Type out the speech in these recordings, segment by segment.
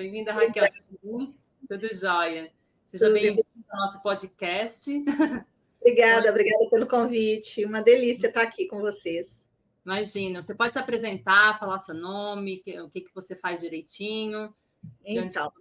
Bem-vinda, Raquel. Tudo jóia. Seja Tudo. bem-vinda ao nosso podcast. Obrigada pelo convite. Uma delícia estar aqui com vocês. Imagina, você pode se apresentar, falar seu nome, o que você faz direitinho. Então,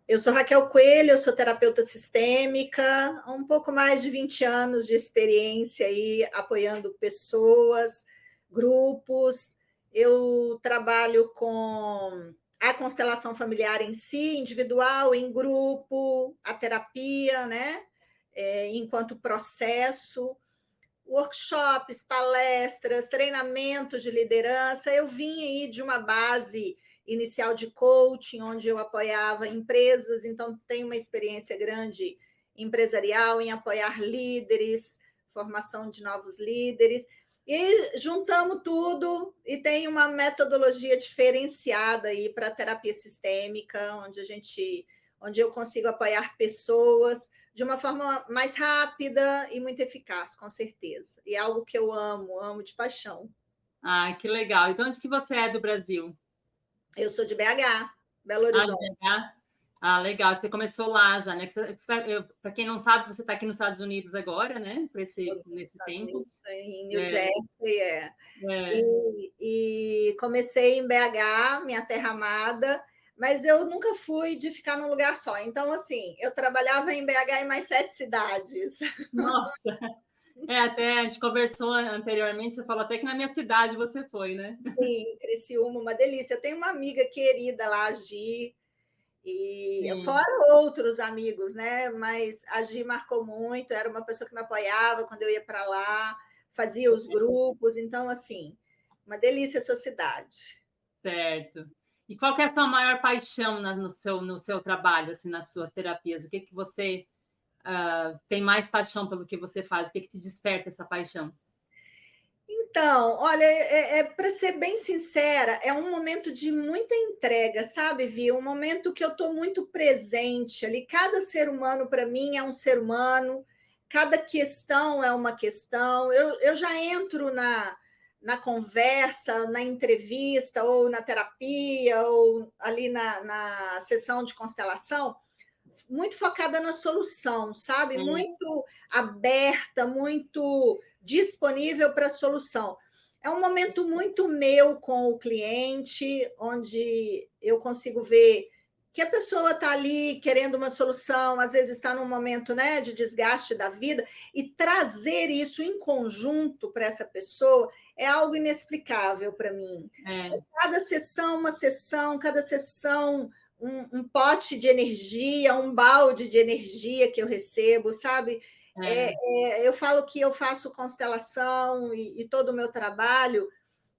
eu sou Raquel Coelho, eu sou terapeuta sistêmica, há um pouco mais de 20 anos de experiência aí, apoiando pessoas, grupos. Eu trabalho com a constelação familiar em si, individual, em grupo, a terapia, né? Enquanto processo, workshops, palestras, treinamentos de liderança. Eu vim aí de uma base inicial de coaching, onde eu apoiava empresas, então tenho uma experiência grande empresarial em apoiar líderes, formação de novos líderes, e juntamos tudo e tem uma metodologia diferenciada aí para a terapia sistêmica, onde eu consigo apoiar pessoas de uma forma mais rápida e muito eficaz, com certeza. E é algo que eu amo de paixão. Ah, que legal. Então, onde que você é do Brasil? Eu sou de BH, Belo Horizonte. Ah, legal. Você começou lá já, né? Para quem não sabe, você está aqui nos Estados Unidos agora, né? Nesse tempo. Em New Jersey, E comecei em BH, minha terra amada, mas eu nunca fui de ficar num lugar só. Então, assim, eu trabalhava em BH em mais 7 cidades. Nossa! Até a gente conversou anteriormente, você falou até que na minha cidade você foi, né? Sim, Criciúma, uma delícia. Eu tenho uma amiga querida lá, a Gi, e fora outros amigos, né? Mas a Gi marcou muito, era uma pessoa que me apoiava quando eu ia para lá, fazia os grupos, então, assim, uma delícia a sua cidade. Certo. E qual que é a sua maior paixão no seu trabalho, assim, nas suas terapias? O que você tem mais paixão pelo que você faz? O que te desperta essa paixão? Então, olha, para ser bem sincera, é um momento de muita entrega, sabe, Vi? Um momento que eu estou muito presente ali. Cada ser humano, para mim, é um ser humano, cada questão é uma questão. Eu já entro na conversa, na entrevista, ou na terapia, ou ali na sessão de constelação, muito focada na solução, sabe? Muito aberta, muito disponível para a solução. É um momento muito meu com o cliente, onde eu consigo ver que a pessoa está ali querendo uma solução, às vezes está num momento, né, de desgaste da vida, e trazer isso em conjunto para essa pessoa é algo inexplicável para mim. Cada sessão, uma sessão, cada sessão um pote de energia, um balde de energia que eu recebo, sabe? Eu falo que eu faço constelação e todo o meu trabalho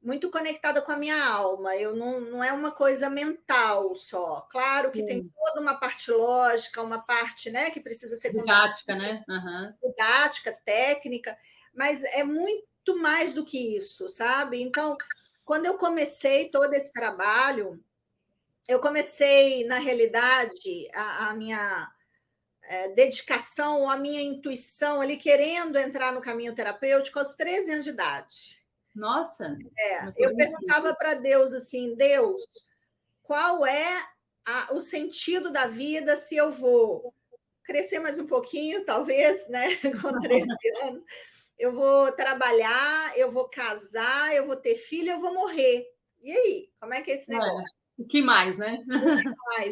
muito conectada com a minha alma. Eu não é uma coisa mental só. Claro que tem toda uma parte lógica, uma parte, né, que precisa ser didática, né? Didática, técnica, mas é muito mais do que isso, sabe? Então, quando eu comecei todo esse trabalho, eu comecei, na realidade, a minha dedicação, a minha intuição ali, querendo entrar no caminho terapêutico aos 13 anos de idade. Nossa! Eu perguntava para Deus assim, Deus, qual é o sentido da vida se eu vou crescer mais um pouquinho, talvez, né, com 13 anos, eu vou trabalhar, eu vou casar, eu vou ter filho, eu vou morrer. E aí, como é que é esse negócio? O que mais, né?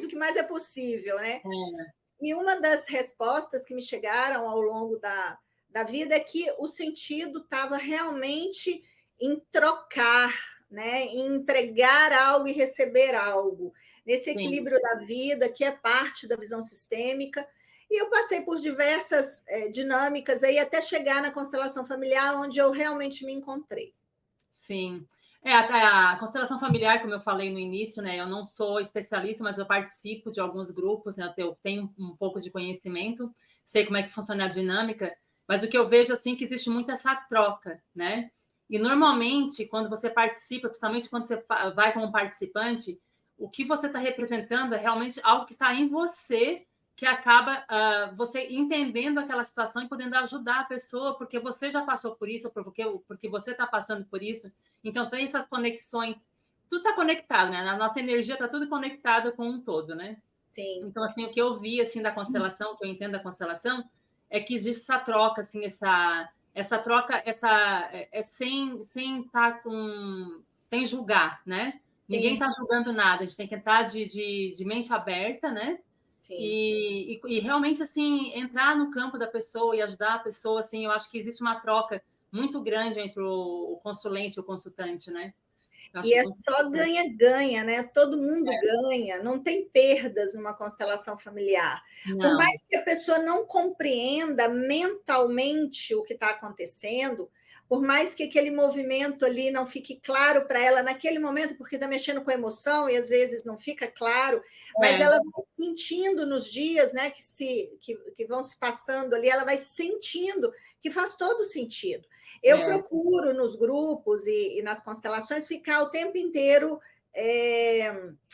O que mais é possível, né? E uma das respostas que me chegaram ao longo da vida é que o sentido estava realmente em trocar, né? Em entregar algo e receber algo. Nesse equilíbrio da vida, que é parte da visão sistêmica. E eu passei por diversas dinâmicas aí até chegar na constelação familiar, onde eu realmente me encontrei. Sim. A constelação familiar, como eu falei no início, né? Eu não sou especialista, mas eu participo de alguns grupos, né? Eu tenho um pouco de conhecimento, sei como é que funciona a dinâmica, mas o que eu vejo assim é que existe muito essa troca, né? E normalmente, quando você participa, principalmente quando você vai como participante, o que você está representando é realmente algo que está em você, que acaba você entendendo aquela situação e podendo ajudar a pessoa, porque você já passou por isso, porque você está passando por isso. Então, tem essas conexões tudo está conectado, né? A nossa energia está tudo conectado com um todo, né? Sim. Então, assim, o que eu vi, assim, da constelação, que eu entendo da constelação, é que existe essa troca, assim, essa troca, sem estar sem julgar, né? Ninguém Sim, está julgando nada, a gente tem que entrar de mente aberta, né? sim. E realmente, assim, entrar no campo da pessoa e ajudar a pessoa, assim, eu acho que existe uma troca muito grande entre o consulente e o consultante, né? Eu E acho é muito só importante. ganha-ganha, né? Todo mundo ganha, não tem perdas numa constelação familiar. Por Não, mais que a pessoa não compreenda mentalmente o que está acontecendo, por mais que aquele movimento ali não fique claro para ela naquele momento, porque está mexendo com a emoção e às vezes não fica claro, mas é, ela vai sentindo nos dias, né, que vão se passando ali, ela vai sentindo que faz todo sentido. Eu é, procuro nos grupos e nas constelações ficar o tempo inteiro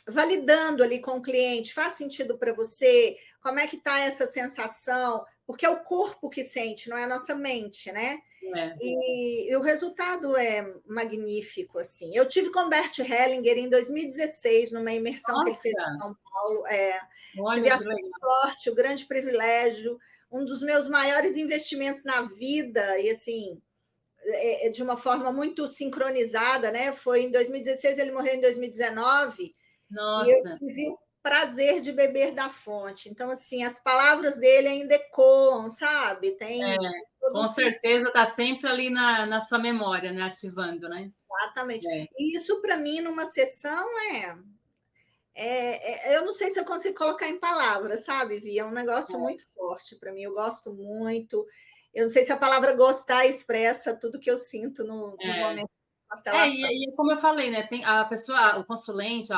validando ali com o cliente, faz sentido para você? Como é que está essa sensação? Porque é o corpo que sente, não é a nossa mente, né? é. E o resultado é magnífico, assim. Eu tive com Bert Hellinger em 2016, numa imersão que ele fez em Nossa, São Paulo. Tive olha a que legal. sorte, o grande privilégio, um dos meus maiores investimentos na vida, e assim, de uma forma muito sincronizada, né? Foi em 2016, ele morreu em 2019, e eu Nossa, tive o prazer de beber da fonte. Então, assim, as palavras dele ainda ecoam, sabe? é, Tem todo um com sentido. certeza está sempre ali na sua memória, né? Ativando, né? Exatamente. É, E isso, para mim, numa sessão, eu não sei se eu consigo colocar em palavras, sabe, Vi? É um negócio muito forte para mim. Eu gosto muito. Eu não sei se a palavra gostar expressa tudo que eu sinto no é. momento de constelação. E como eu falei, né? Tem a pessoa, o consulente,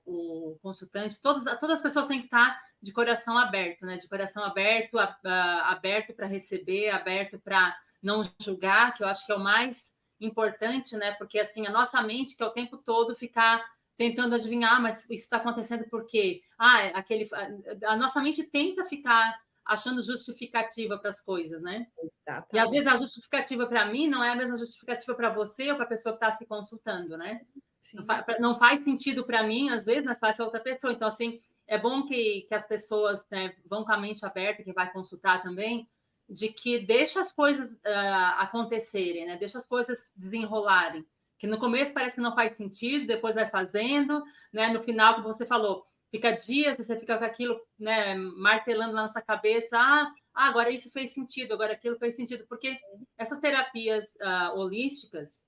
o consultante, todas as pessoas têm que estar de coração aberto, né? De coração aberto, aberto para receber, aberto para não julgar, que eu acho que é o mais importante, né? Porque assim, a nossa mente, que é o tempo todo ficar tentando adivinhar, mas isso está acontecendo por quê? A nossa mente tenta ficar achando justificativa para as coisas, né? E às vezes Exatamente. a justificativa para mim não é a mesma justificativa para você ou para a pessoa que está se consultando, né? Sim. Não faz sentido para mim, às vezes, mas faz para outra pessoa. Então, assim, é bom que as pessoas, né, vão com a mente aberta, que vai consultar também, de que deixa as coisas acontecerem, né? Deixa as coisas desenrolarem. Que no começo parece que não faz sentido, depois vai fazendo, né? No final, como você falou, fica dias, você fica com aquilo, né, martelando na nossa cabeça, agora isso fez sentido, agora aquilo fez sentido, porque essas terapias holísticas,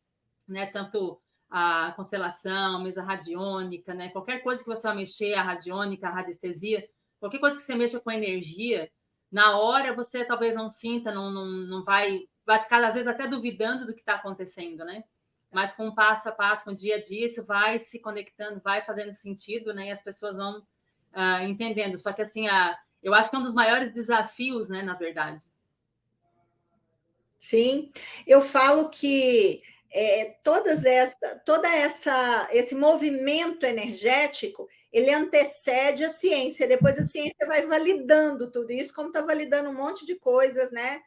né, tanto a constelação, mesa radiônica, né, qualquer coisa que você vai mexer, a radiônica, a radiestesia, qualquer coisa que você mexa com energia, na hora você talvez não sinta, não vai ficar às vezes até duvidando do que está acontecendo, né? Mas com passo a passo, com o dia a dia, isso vai se conectando, vai fazendo sentido, né? E as pessoas vão entendendo. Só que assim, eu acho que é um dos maiores desafios, né, na verdade. Sim, eu falo que esse movimento energético, ele antecede a ciência, depois a ciência vai validando tudo isso, como está validando um monte de coisas, né?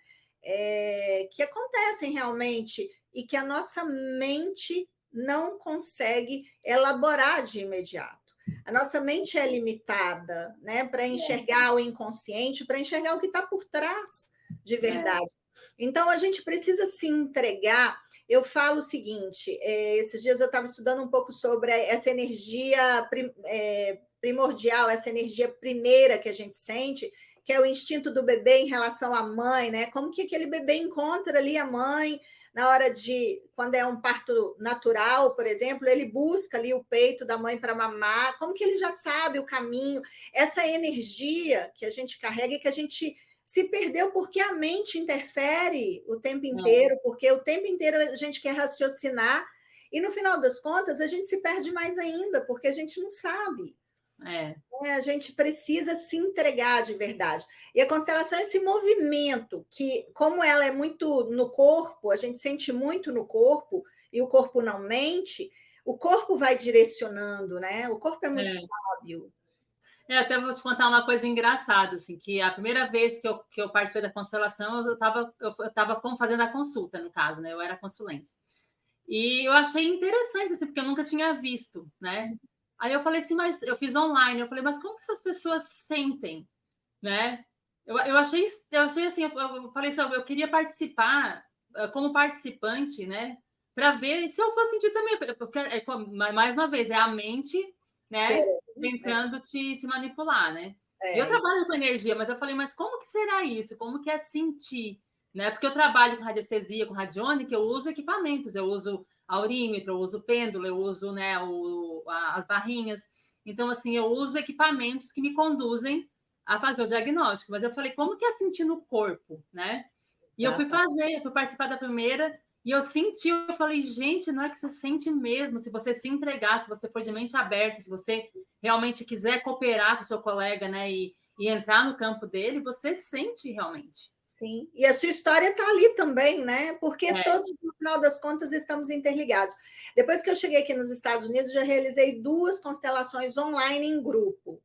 Que acontecem realmente e que a nossa mente não consegue elaborar de imediato. A nossa mente é limitada, né, para enxergar o inconsciente, para enxergar o que está por trás de verdade. Então, a gente precisa se entregar. Eu falo o seguinte: esses dias eu estava estudando um pouco sobre essa energia primordial, essa energia primeira que a gente sente, que é o instinto do bebê em relação à mãe, né? Como que aquele bebê encontra ali a mãe na hora de, quando é um parto natural, por exemplo, ele busca ali o peito da mãe para mamar, como que ele já sabe o caminho, essa energia que a gente carrega e que a gente se perdeu porque a mente interfere o tempo inteiro, porque o tempo inteiro a gente quer raciocinar, e no final das contas a gente se perde mais ainda, porque a gente não sabe. É. A gente precisa se entregar de verdade. E a constelação é esse movimento que, como ela é muito no corpo, a gente sente muito no corpo, e o corpo não mente, o corpo vai direcionando, né? O corpo é muito sábio. Até vou te contar uma coisa engraçada, assim, que a primeira vez que eu participei da constelação, eu estava fazendo a consulta, no caso, né? Eu era consulente. E eu achei interessante, assim, porque eu nunca tinha visto, né? Aí eu falei assim, mas eu fiz online, eu falei, mas como que essas pessoas sentem, né? Eu achei assim, eu falei assim, eu queria participar como participante, né? Para ver se eu fosse sentir também, porque mais uma vez é a mente, né? Tentando te manipular, né? E eu trabalho com energia, mas eu falei, mas como que será isso? Como que é sentir, né? Porque eu trabalho com radiestesia, com radiônica, eu uso equipamentos, eu uso aurímetro, eu uso pêndulo, eu uso, né, as barrinhas. Então, assim, eu uso equipamentos que me conduzem a fazer o diagnóstico, mas eu falei, como que é sentir no corpo, né? E eu fui fui participar da primeira, e eu senti, eu falei, gente, não é que você sente mesmo, se você se entregar, se você for de mente aberta, se você realmente quiser cooperar com o seu colega, né, e entrar no campo dele, você sente realmente. Sim, e a sua história está ali também, né? Porque todos, no final das contas, estamos interligados. Depois que eu cheguei aqui nos Estados Unidos, já realizei 2 constelações online em grupo.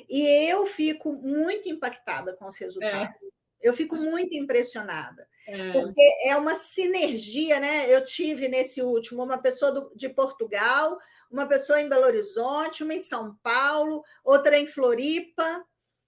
E eu fico muito impactada com os resultados. Eu fico muito impressionada, porque é uma sinergia, né? Eu tive nesse último uma pessoa de Portugal, uma pessoa em Belo Horizonte, uma em São Paulo, outra em Floripa,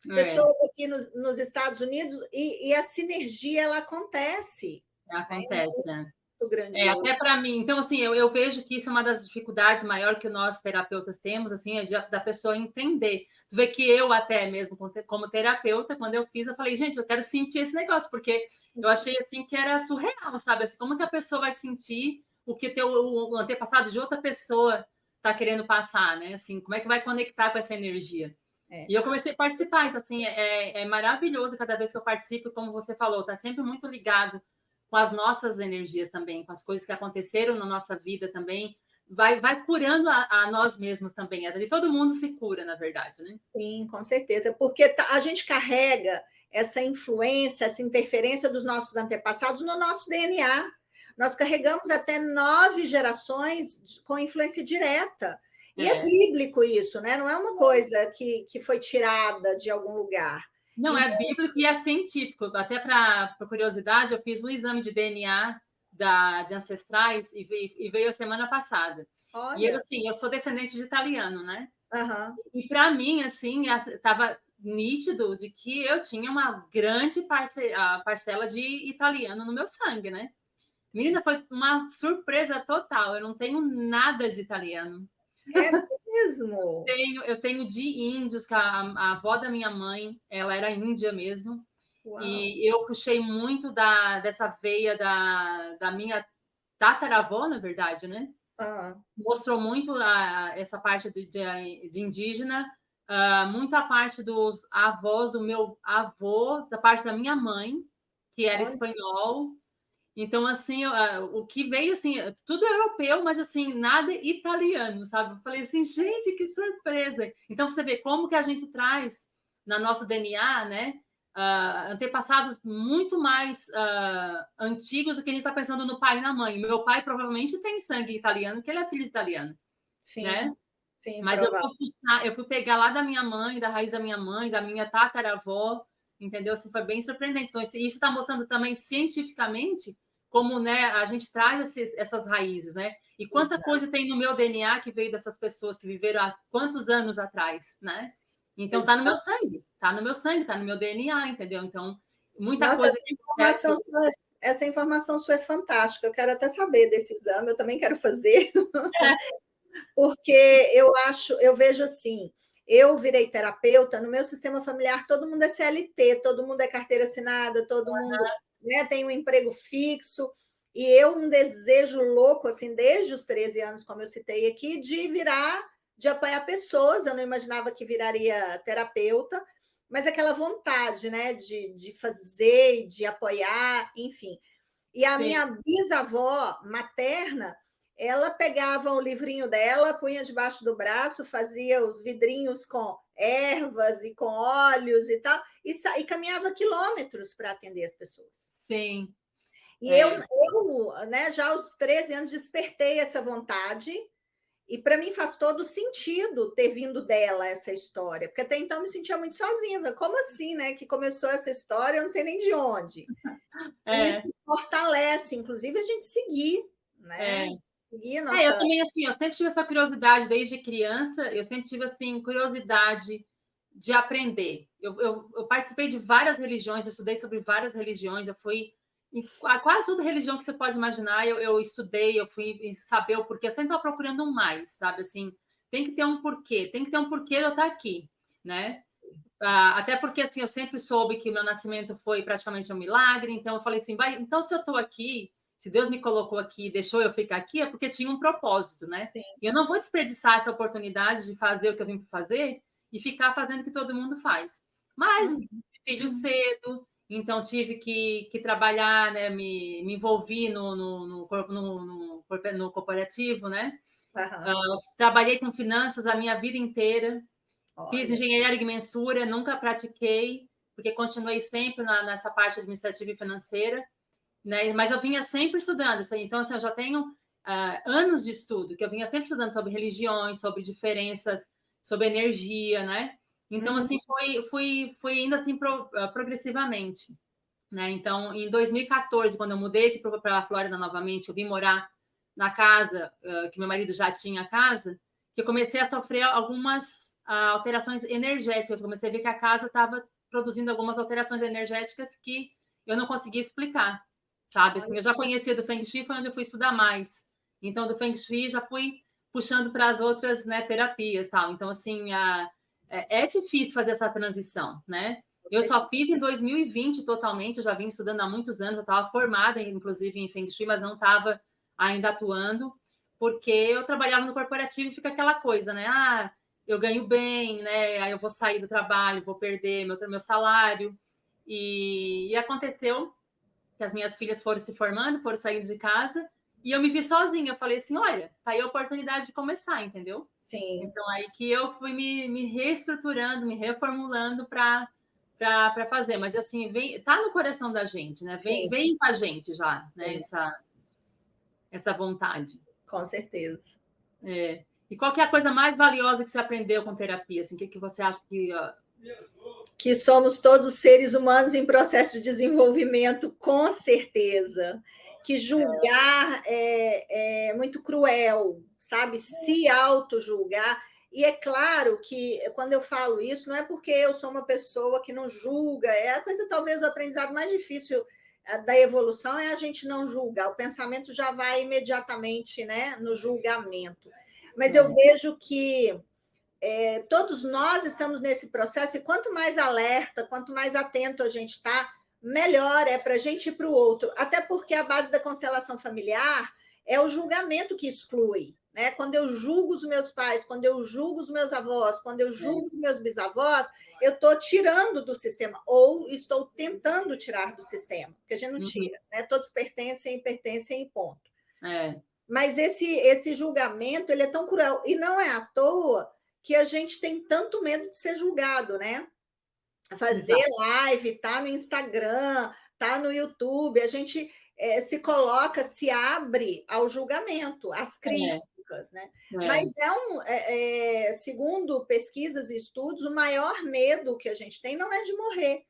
pessoas aqui nos Estados Unidos, e a sinergia ela acontece. Acontece, né? Muito grandioso. Até para mim. Então, assim, eu vejo que isso é uma das dificuldades maiores que nós terapeutas temos, assim, da pessoa entender. Tu vê que eu até mesmo, como terapeuta, quando eu fiz, eu falei, gente, eu quero sentir esse negócio, porque eu achei, assim, que era surreal, sabe? Assim, como que a pessoa vai sentir o que o antepassado de outra pessoa está querendo passar, né? Assim, como é que vai conectar com essa energia? E eu comecei a participar, então, assim, é maravilhoso cada vez que eu participo, como você falou, tá sempre muito ligado com as nossas energias também, com as coisas que aconteceram na nossa vida também, vai curando a nós mesmos também. E todo mundo se cura, na verdade, né? Sim, com certeza, porque a gente carrega essa influência, essa interferência dos nossos antepassados no nosso DNA. Nós carregamos até 9 gerações com influência direta. E é bíblico isso, né? Não é uma coisa que foi tirada de algum lugar. Não, então, é bíblico e é científico. Até para curiosidade, eu fiz um exame de DNA de ancestrais e veio a semana passada. olha. E eu, assim, eu sou descendente de italiano, né? Uhum. E para mim, assim, estava nítido de que eu tinha uma grande parcela de italiano no meu sangue, né? Menina, foi uma surpresa total. Eu não tenho nada de italiano. É mesmo? Eu tenho de índios, que a avó da minha mãe, ela era índia mesmo. Uau. E eu puxei muito dessa veia da minha tataravó, na verdade, né? Mostrou muito essa parte de indígena, muito a parte dos avós do meu avô, da parte da minha mãe, que era espanhol. Então, assim, o que veio, assim, tudo europeu, mas, assim, nada italiano, sabe? Eu falei assim, gente, que surpresa! Então, você vê como que a gente traz na nosso DNA, né? Antepassados muito mais antigos do que a gente está pensando no pai e na mãe. Meu pai provavelmente tem sangue italiano, porque ele é filho de italiano, sim, né? Sim, mas eu fui pegar lá da minha mãe, da raiz da minha mãe, da minha tataravó, entendeu? Assim, foi bem surpreendente. Então, isso está mostrando também cientificamente como, né, a gente traz essas raízes, né? E quanta coisa tem no meu DNA que veio dessas pessoas que viveram há quantos anos atrás, né? Então, tá no meu sangue, tá no meu sangue, tá no meu DNA, entendeu? Então, muita Nossa, coisa essa informação sua é fantástica. Eu quero até saber desse exame, eu também quero fazer. Porque eu vejo assim, eu virei terapeuta, no meu sistema familiar todo mundo é CLT, todo mundo é carteira assinada, todo mundo, né, tem um emprego fixo, e eu um desejo louco, assim, desde os 13 anos, como eu citei aqui, de apoiar pessoas, eu não imaginava que viraria terapeuta, mas aquela vontade, né, de fazer, de apoiar, enfim. E a minha bisavó materna, ela pegava o livrinho dela, punha debaixo do braço, fazia os vidrinhos com ervas e com óleos e tal, e caminhava quilômetros para atender as pessoas. Sim. E eu, né, já aos 13 anos, despertei essa vontade, e para mim faz todo sentido ter vindo dela essa história, porque até então eu me sentia muito sozinha. Como assim, né? Que começou essa história, eu não sei nem de onde. E isso fortalece, inclusive, a gente seguir, né? seguir Eu também, assim, eu sempre tive essa curiosidade desde criança, eu sempre tive, assim, curiosidade de aprender. Eu participei de várias religiões, eu estudei sobre várias religiões, eu fui em quase toda religião que você pode imaginar, eu estudei, eu fui saber o porquê, eu sempre estava procurando um mais, sabe, assim, tem que ter um porquê de eu estar aqui, né? Até porque, assim, eu sempre soube que o meu nascimento foi praticamente um milagre, então eu falei assim, então se eu estou aqui, se Deus me colocou aqui e deixou eu ficar aqui, é porque tinha um propósito, né? Sim. E eu não vou desperdiçar essa oportunidade de fazer o que eu vim fazer e ficar fazendo o que todo mundo faz. Mas, filho cedo, então tive que trabalhar, né? Me envolvi no corporativo, né? Trabalhei com finanças a minha vida inteira. Fiz engenharia agrimensura, nunca pratiquei, porque continuei sempre nessa parte administrativa e financeira, né? Mas eu vinha sempre estudando isso aí. Então, assim, eu já tenho anos de estudo, que eu vinha sempre estudando sobre religiões, sobre diferenças, sobre energia, né? Então, assim, fui indo assim progressivamente, né? Então, em 2014, quando eu mudei aqui para a Flórida novamente, eu vim morar na casa, que meu marido já tinha casa, que eu comecei a sofrer algumas alterações energéticas. Eu comecei a ver que a casa estava produzindo algumas alterações energéticas que eu não conseguia explicar, sabe? Assim, eu já conhecia do Feng Shui, foi onde eu fui estudar mais. Então, do Feng Shui, já fui puxando para as outras, né, terapias, tal. Então, assim, é difícil fazer essa transição, né? Eu só fiz em 2020 totalmente, eu já vim estudando há muitos anos, eu estava formada, inclusive, em Feng Shui, mas não estava ainda atuando, porque eu trabalhava no corporativo e fica aquela coisa, né? Eu ganho bem, né? Aí eu vou sair do trabalho, vou perder meu salário. E aconteceu que as minhas filhas foram se formando, foram saindo de casa, e eu me vi sozinha. Eu falei assim: olha, tá aí a oportunidade de começar, entendeu? Sim. Então, aí que eu fui me reestruturando, me reformulando para fazer. Mas, assim, tá no coração da gente, né? Vem com a gente já, né? Essa vontade. Com certeza. E qual que é a coisa mais valiosa que você aprendeu com terapia? Assim, o que você acha que somos todos seres humanos em processo de desenvolvimento, com certeza. Que julgar é muito cruel, sabe? Se auto-julgar. E é claro que, quando eu falo isso, não é porque eu sou uma pessoa que não julga, é a coisa, talvez, o aprendizado mais difícil da evolução é a gente não julgar. O pensamento já vai imediatamente, né, no julgamento. Mas eu vejo que todos nós estamos nesse processo, e quanto mais alerta, quanto mais atento a gente está, melhor é para a gente ir para o outro. Até porque a base da constelação familiar é o julgamento que exclui. Né? Quando eu julgo os meus pais, quando eu julgo os meus avós, quando eu julgo os meus bisavós, eu estou tirando do sistema, ou estou tentando tirar do sistema, porque a gente não tira. Né? Todos pertencem e ponto. Mas esse julgamento ele é tão cruel, e não é à toa que a gente tem tanto medo de ser julgado, né? Fazer live, tá no Instagram, tá no YouTube, a gente se coloca, se abre ao julgamento, às críticas, né? Mas segundo pesquisas e estudos, o maior medo que a gente tem não é de morrer,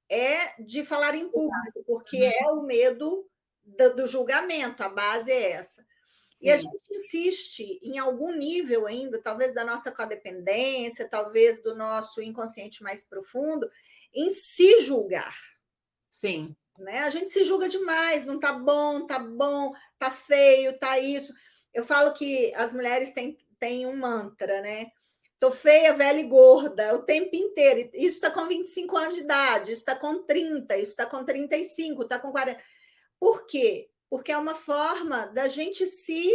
é de falar em público, porque é o medo do julgamento, a base é essa. Sim. E a gente insiste em algum nível ainda, talvez da nossa codependência, talvez do nosso inconsciente mais profundo, em se julgar. Sim. Né? A gente se julga demais, não tá bom, tá feio, tá isso. Eu falo que as mulheres têm um mantra, né? Tô feia, velha e gorda o tempo inteiro. Isso está com 25 anos de idade, isso está com 30, isso está com 35, está com 40. Por quê? Porque é uma forma da gente se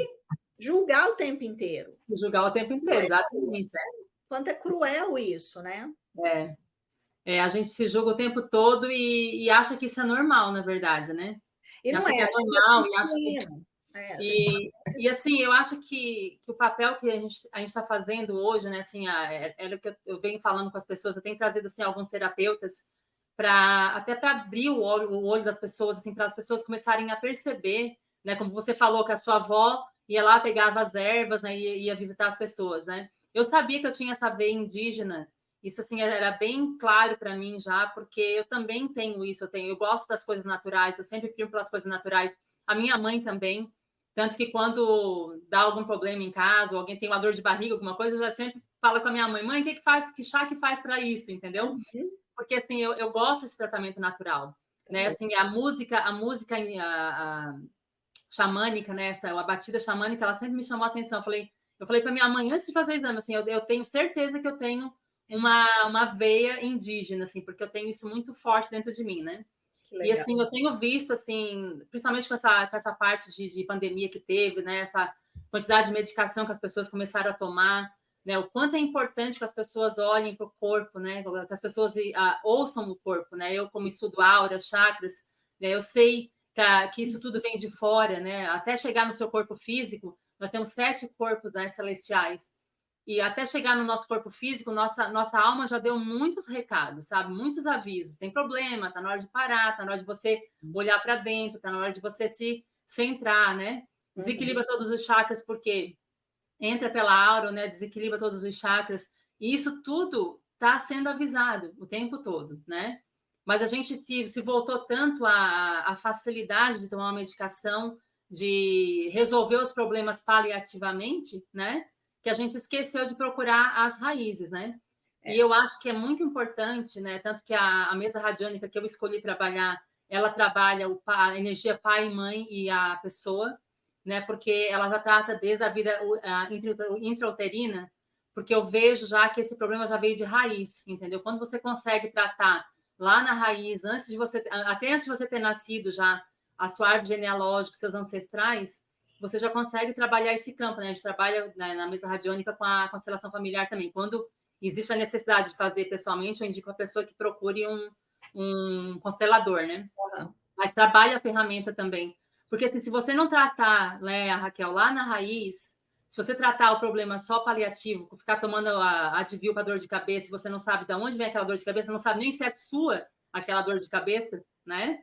julgar o tempo inteiro. Se julgar o tempo inteiro, exatamente. Quanto é cruel isso, né? A gente se julga o tempo todo e acha que isso é normal, na verdade, né? E não acha é, que é normal, e acha que... E assim, eu acho que o papel que a gente está fazendo hoje, né? Assim, era o que eu venho falando com as pessoas, eu tenho trazido assim, alguns terapeutas até para abrir o olho das pessoas, assim, para as pessoas começarem a perceber, né? Como você falou, que a sua avó ia lá, pegava as ervas, né? E ia visitar as pessoas, né? Eu sabia que eu tinha essa veia indígena, isso assim era bem claro para mim já, porque eu também tenho isso, eu gosto das coisas naturais, eu sempre primo pelas coisas naturais. A minha mãe também, Tanto que quando dá algum problema em casa, ou alguém tem uma dor de barriga, alguma coisa, eu já sempre falo com a minha mãe, o que faz, que chá que faz para isso, entendeu? Uhum. Porque assim, eu gosto desse tratamento natural, né? Assim, a música xamânica, né? A batida xamânica, ela sempre me chamou a atenção. Eu falei para minha mãe antes de fazer o exame, assim, eu tenho certeza que eu tenho uma veia indígena, assim, porque eu tenho isso muito forte dentro de mim, né? E assim, eu tenho visto, assim, principalmente com essa parte de pandemia que teve, né? Essa quantidade de medicação que as pessoas começaram a tomar, né? O quanto é importante que as pessoas olhem para o corpo, né? Que as pessoas ouçam o corpo, né? Eu, como estudo aura, chakras, né? Eu sei que isso tudo vem de fora, né? Até chegar no seu corpo físico, nós temos 7 corpos, né, celestiais. E até chegar no nosso corpo físico, nossa alma já deu muitos recados, sabe? Muitos avisos. Tem problema, tá na hora de parar, tá na hora de você olhar para dentro, tá na hora de você se centrar, né? Desequilibra todos os chakras, porque entra pela aura, né? Desequilibra todos os chakras. E isso tudo está sendo avisado o tempo todo, né? Mas a gente se voltou tanto à facilidade de tomar uma medicação, de resolver os problemas paliativamente, né? Que a gente esqueceu de procurar as raízes, né? E eu acho que é muito importante, né? Tanto que a mesa radiônica que eu escolhi trabalhar, ela trabalha a energia pai e mãe e a pessoa, né? Porque ela já trata desde a vida intrauterina, porque eu vejo já que esse problema já veio de raiz, entendeu? Quando você consegue tratar lá na raiz, até antes de você ter nascido já, a sua árvore genealógica, seus ancestrais, você já consegue trabalhar esse campo, né? A gente trabalha na mesa radiônica com a constelação familiar também. Quando existe a necessidade de fazer pessoalmente, eu indico a pessoa que procure um constelador, né? Uhum. Mas trabalha a ferramenta também. Porque assim, se você não tratar, né, a Raquel, lá na raiz, se você tratar o problema só paliativo, ficar tomando a Advil para dor de cabeça, você não sabe de onde vem aquela dor de cabeça, não sabe nem se é sua aquela dor de cabeça, né?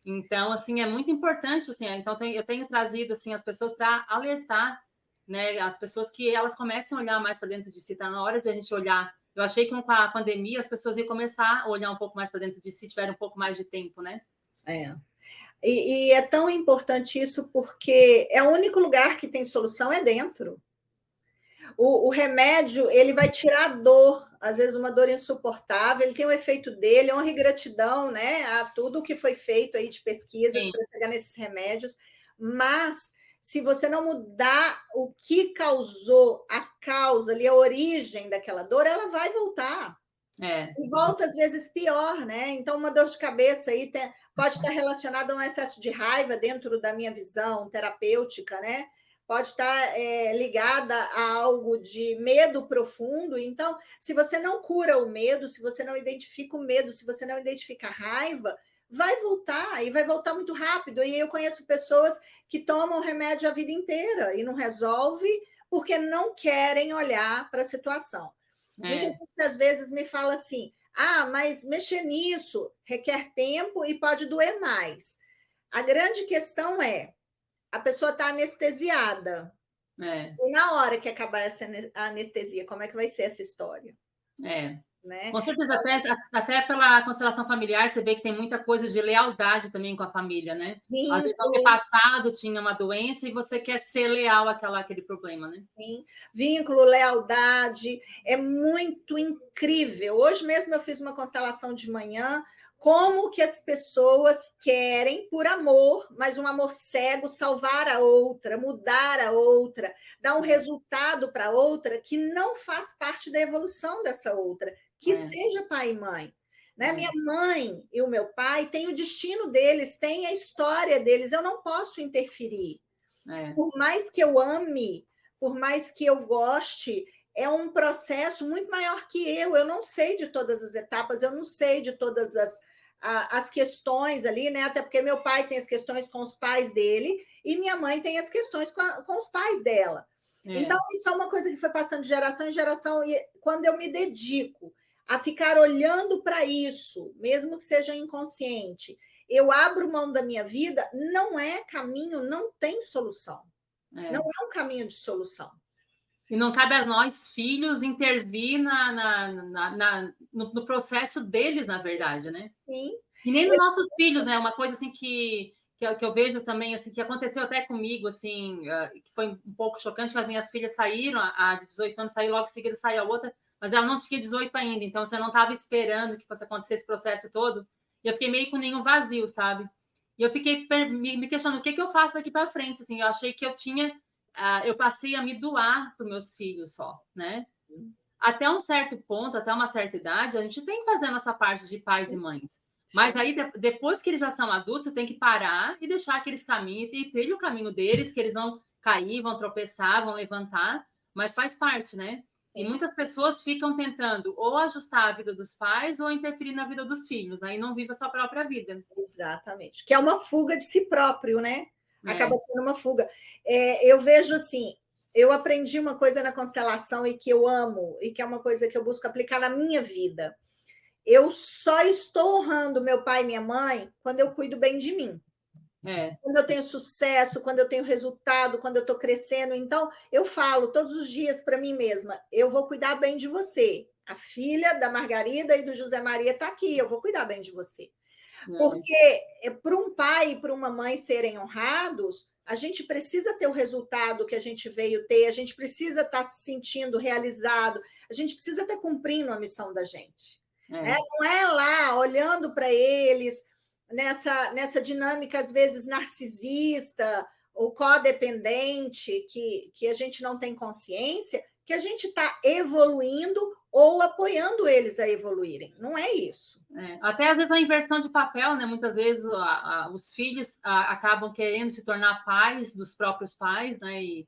Então, assim, é muito importante, assim, então eu tenho trazido, assim, as pessoas para alertar, né, as pessoas que elas comecem a olhar mais para dentro de si, tá na hora de a gente olhar. Eu achei que com a pandemia as pessoas iam começar a olhar um pouco mais para dentro de si, tiveram um pouco mais de tempo, né? E é tão importante isso porque é o único lugar que tem solução é dentro. O remédio, ele vai tirar a dor, às vezes uma dor insuportável, ele tem o efeito dele, honra e gratidão, né, a tudo que foi feito aí de pesquisas para chegar nesses remédios, mas se você não mudar o que causou, a causa ali, a origem daquela dor, ela vai voltar. E volta às vezes pior, né? Então, uma dor de cabeça aí pode estar relacionada a um excesso de raiva dentro da minha visão terapêutica, né? Pode estar ligada a algo de medo profundo. Então, se você não cura o medo, se você não identifica o medo, se você não identifica a raiva, vai voltar, e vai voltar muito rápido. E eu conheço pessoas que tomam remédio a vida inteira e não resolve porque não querem olhar para a situação. Muita gente, às vezes, me fala assim, mas mexer nisso requer tempo e pode doer mais. A grande questão é, a pessoa está anestesiada. E na hora que acabar essa anestesia, como é que vai ser essa história? Né? Com certeza, até pela constelação familiar, você vê que tem muita coisa de lealdade também com a família, né? Sim, às vezes, no passado tinha uma doença e você quer ser leal àquele problema, né? Sim, vínculo, lealdade, é muito incrível. Hoje mesmo eu fiz uma constelação de manhã, como que as pessoas querem, por amor, mas um amor cego, salvar a outra, mudar a outra, dar um resultado para a outra que não faz parte da evolução dessa outra, que seja pai e mãe. Né? Minha mãe e o meu pai têm o destino deles, têm a história deles, eu não posso interferir. Por mais que eu ame, por mais que eu goste, é um processo muito maior que eu não sei de todas as etapas, eu não sei de todas as questões ali, né? Até porque meu pai tem as questões com os pais dele e minha mãe tem as questões com os pais dela. Então, isso é uma coisa que foi passando de geração em geração, e quando eu me dedico a ficar olhando para isso, mesmo que seja inconsciente, eu abro mão da minha vida, não é caminho, não tem solução. Não é um caminho de solução. E não cabe a nós, filhos, intervir no processo deles, na verdade, né? Sim. E nem nos nossos filhos, né? Uma coisa assim que que eu vejo também, assim, que aconteceu até comigo, assim, que foi um pouco chocante, que as minhas filhas saíram, a de 18 anos saiu, logo em seguida saiu a outra, mas ela não tinha 18 ainda, então você não estava esperando que fosse acontecer esse processo todo, e eu fiquei meio com nenhum vazio, sabe? E eu fiquei me questionando o que eu faço daqui para frente, assim, eu achei que eu passei a me doar para os meus filhos só, né? Até um certo ponto, até uma certa idade, a gente tem que fazer a nossa parte de pais e mães. Mas aí, depois que eles já são adultos, você tem que parar e deixar que eles caminhem e trilhem o caminho deles, que eles vão cair, vão tropeçar, vão levantar, mas faz parte, né? Sim. E muitas pessoas ficam tentando ou ajustar a vida dos pais ou interferir na vida dos filhos, né? E não vive a sua própria vida. Exatamente. Que é uma fuga de si próprio, né? Acaba sendo uma fuga. Eu vejo assim, eu aprendi uma coisa na constelação e que eu amo, e que é uma coisa que eu busco aplicar na minha vida. Eu só estou honrando meu pai e minha mãe quando eu cuido bem de mim. Quando eu tenho sucesso, quando eu tenho resultado, quando eu estou crescendo. Então, eu falo todos os dias para mim mesma, eu vou cuidar bem de você. A filha da Margarida e do José Maria está aqui, eu vou cuidar bem de você. Porque para um pai e para uma mãe serem honrados, a gente precisa ter o resultado que a gente veio ter, a gente precisa estar se sentindo realizado, a gente precisa estar cumprindo a missão da gente. Né? Não é lá olhando para eles nessa dinâmica, às vezes, narcisista ou codependente, que a gente não tem consciência, que a gente está evoluindo ou apoiando eles a evoluírem. Não é isso. Até às vezes na inversão de papel, né? Muitas vezes os filhos acabam querendo se tornar pais dos próprios pais, né? E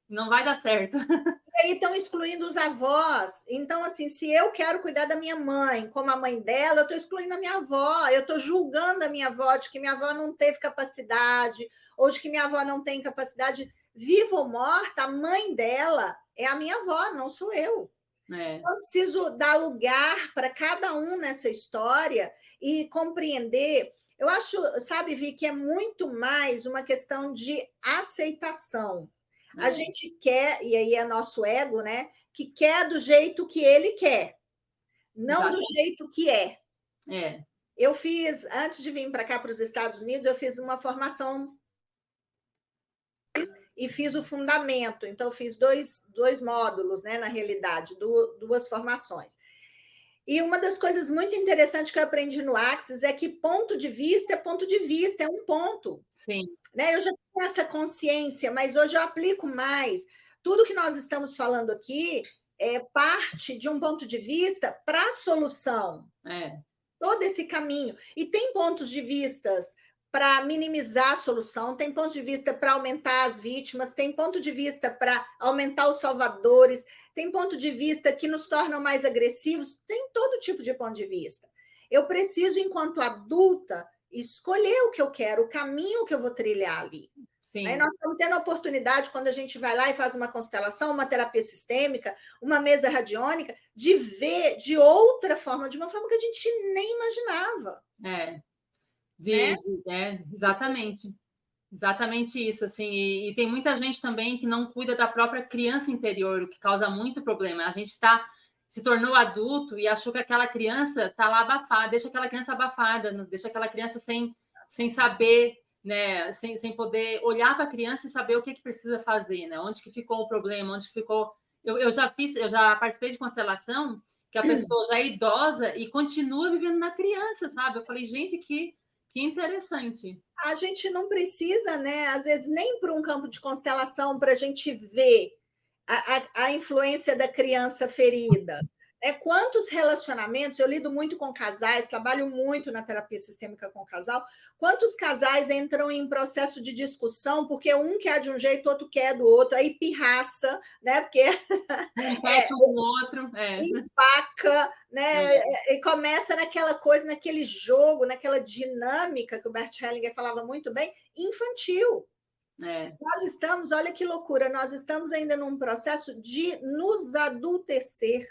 não vai dar certo. E aí estão excluindo os avós. Então, assim, se eu quero cuidar da minha mãe como a mãe dela, eu estou excluindo a minha avó, eu estou julgando a minha avó de que minha avó não teve capacidade, ou de que minha avó não tem capacidade. Viva ou morta, a mãe dela é a minha avó, não sou eu. Eu preciso dar lugar para cada um nessa história e compreender. Eu acho, sabe, Vi, que é muito mais uma questão de aceitação. A gente quer, e aí é nosso ego, né? Que quer do jeito que ele quer, não do jeito que é. Eu fiz, antes de vir para cá, para os Estados Unidos, eu fiz uma formação e fiz o fundamento. Então, eu fiz dois módulos, né, na realidade, duas formações. E uma das coisas muito interessantes que eu aprendi no Axis é que ponto de vista é ponto de vista, é um ponto. Sim. Né? Eu já tenho essa consciência, mas hoje eu aplico mais. Tudo que nós estamos falando aqui é parte de um ponto de vista para a solução. Todo esse caminho. E tem pontos de vistas para minimizar a solução, tem ponto de vista para aumentar as vítimas, tem ponto de vista para aumentar os salvadores, tem ponto de vista que nos tornam mais agressivos, tem todo tipo de ponto de vista. Eu preciso, enquanto adulta, escolher o que eu quero, o caminho que eu vou trilhar ali. Sim. Aí nós estamos tendo a oportunidade, quando a gente vai lá e faz uma constelação, uma terapia sistêmica, uma mesa radiônica, de ver de outra forma, de uma forma que a gente nem imaginava. Exatamente. Exatamente isso, assim, e tem muita gente também que não cuida da própria criança interior, o que causa muito problema. A gente se tornou adulto e achou que aquela criança está lá abafada, deixa aquela criança abafada, deixa aquela criança sem saber, né, sem poder olhar para a criança e saber o que precisa fazer, né? Onde que ficou o problema, onde que ficou. Eu já participei de constelação que a pessoa já é idosa e continua vivendo na criança, sabe? Eu falei, gente, que interessante. A gente não precisa, né, às vezes, nem para um campo de constelação para a gente ver a influência da criança ferida. Quantos relacionamentos, eu lido muito com casais, trabalho muito na terapia sistêmica com casal, quantos casais entram em processo de discussão porque um quer de um jeito, outro quer do outro, aí pirraça, né? Porque repete um com o outro, empaca, né? E começa naquela coisa, naquele jogo, naquela dinâmica que o Bert Hellinger falava muito bem, infantil. Nós estamos, olha que loucura, nós estamos ainda num processo de nos adultecer.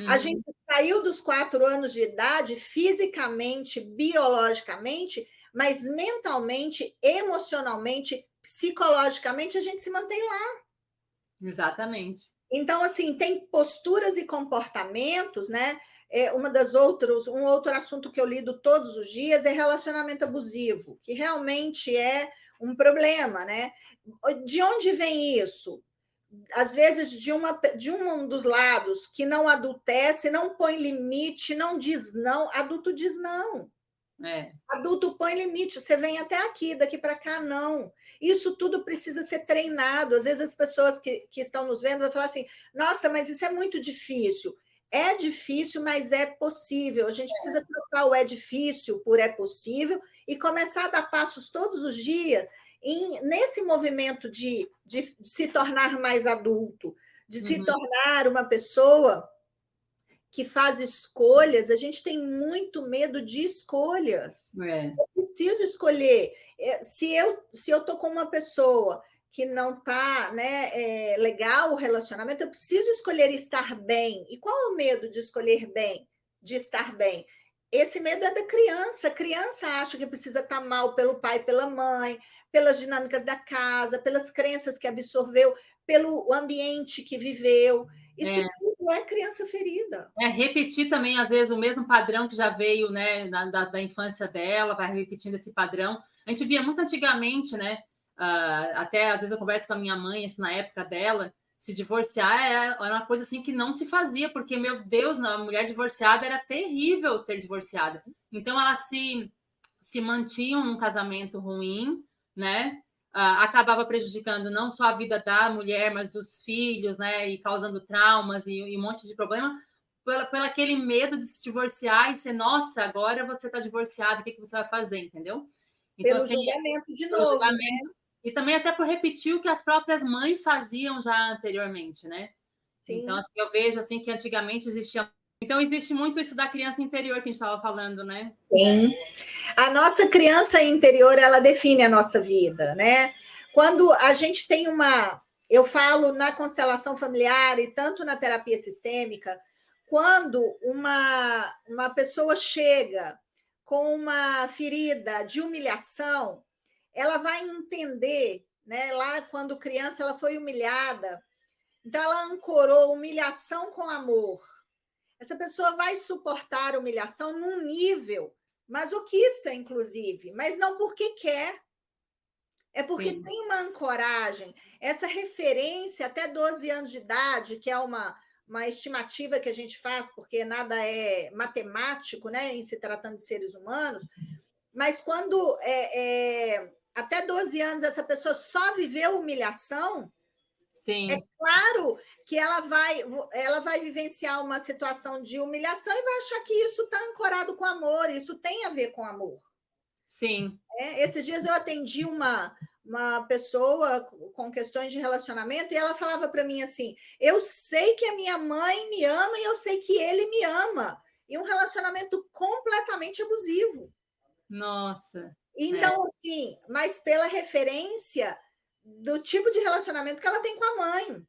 A gente saiu dos 4 anos de idade, fisicamente, biologicamente, mas mentalmente, emocionalmente, psicologicamente, a gente se mantém lá. Exatamente. Então, assim, tem posturas e comportamentos, né, um outro assunto que eu lido todos os dias é relacionamento abusivo, que realmente é um problema, né? De onde vem isso? Às vezes de um dos lados que não adultece, não põe limite, não diz não, adulto diz não. Adulto põe limite, você vem até aqui, daqui para cá, não. Isso tudo precisa ser treinado. Às vezes as pessoas que estão nos vendo vão falar assim: nossa, mas isso é muito difícil. É difícil, mas é possível. A gente precisa trocar o é difícil por é possível e começar a dar passos todos os dias nesse movimento de se tornar mais adulto, de se tornar uma pessoa que faz escolhas. A gente tem muito medo de escolhas. Eu preciso escolher. Se eu estou com uma pessoa que não está, né, legal o relacionamento, eu preciso escolher estar bem. E qual é o medo de escolher bem, de estar bem? Esse medo é da criança. A criança acha que precisa estar mal pelo pai, pela mãe, pelas dinâmicas da casa, pelas crenças que absorveu, pelo ambiente que viveu. Isso tudo é criança ferida. Repetir também, às vezes, o mesmo padrão que já veio, né, da infância dela, vai repetindo esse padrão. A gente via muito antigamente, né? Até às vezes eu converso com a minha mãe, assim, na época dela, se divorciar era uma coisa assim que não se fazia, porque, meu Deus, a mulher divorciada era terrível ser divorciada. Então, elas se mantinham num casamento ruim, né? Acabava prejudicando não só a vida da mulher, mas dos filhos, né? E causando traumas e um monte de problema, pelo aquele medo de se divorciar e ser, nossa, agora você está divorciada, o que você vai fazer, entendeu? Então, pelo assim, julgamento de novo, julgamento, né? E também até por repetir o que as próprias mães faziam já anteriormente, né? Sim. Então, assim, eu vejo assim que antigamente existia. Então, existe muito isso da criança interior que a gente estava falando, né? Sim. A nossa criança interior, ela define a nossa vida, né? Quando a gente tem eu falo na constelação familiar e tanto na terapia sistêmica, quando uma pessoa chega com uma ferida de humilhação, ela vai entender, né? Lá, quando criança, ela foi humilhada, então ela ancorou humilhação com amor. Essa pessoa vai suportar a humilhação num nível masoquista, inclusive, mas não porque quer. É porque Sim. tem uma ancoragem, essa referência até 12 anos de idade, que é uma estimativa que a gente faz, porque nada é matemático, né, em se tratando de seres humanos, mas quando até 12 anos essa pessoa só viveu humilhação, Sim. É claro que ela vai vivenciar uma situação de humilhação e vai achar que isso está ancorado com amor, isso tem a ver com amor. Sim. Esses dias eu atendi uma pessoa com questões de relacionamento e ela falava para mim assim: eu sei que a minha mãe me ama e eu sei que ele me ama. E um relacionamento completamente abusivo. Nossa. Então, assim, mas pela referência do tipo de relacionamento que ela tem com a mãe.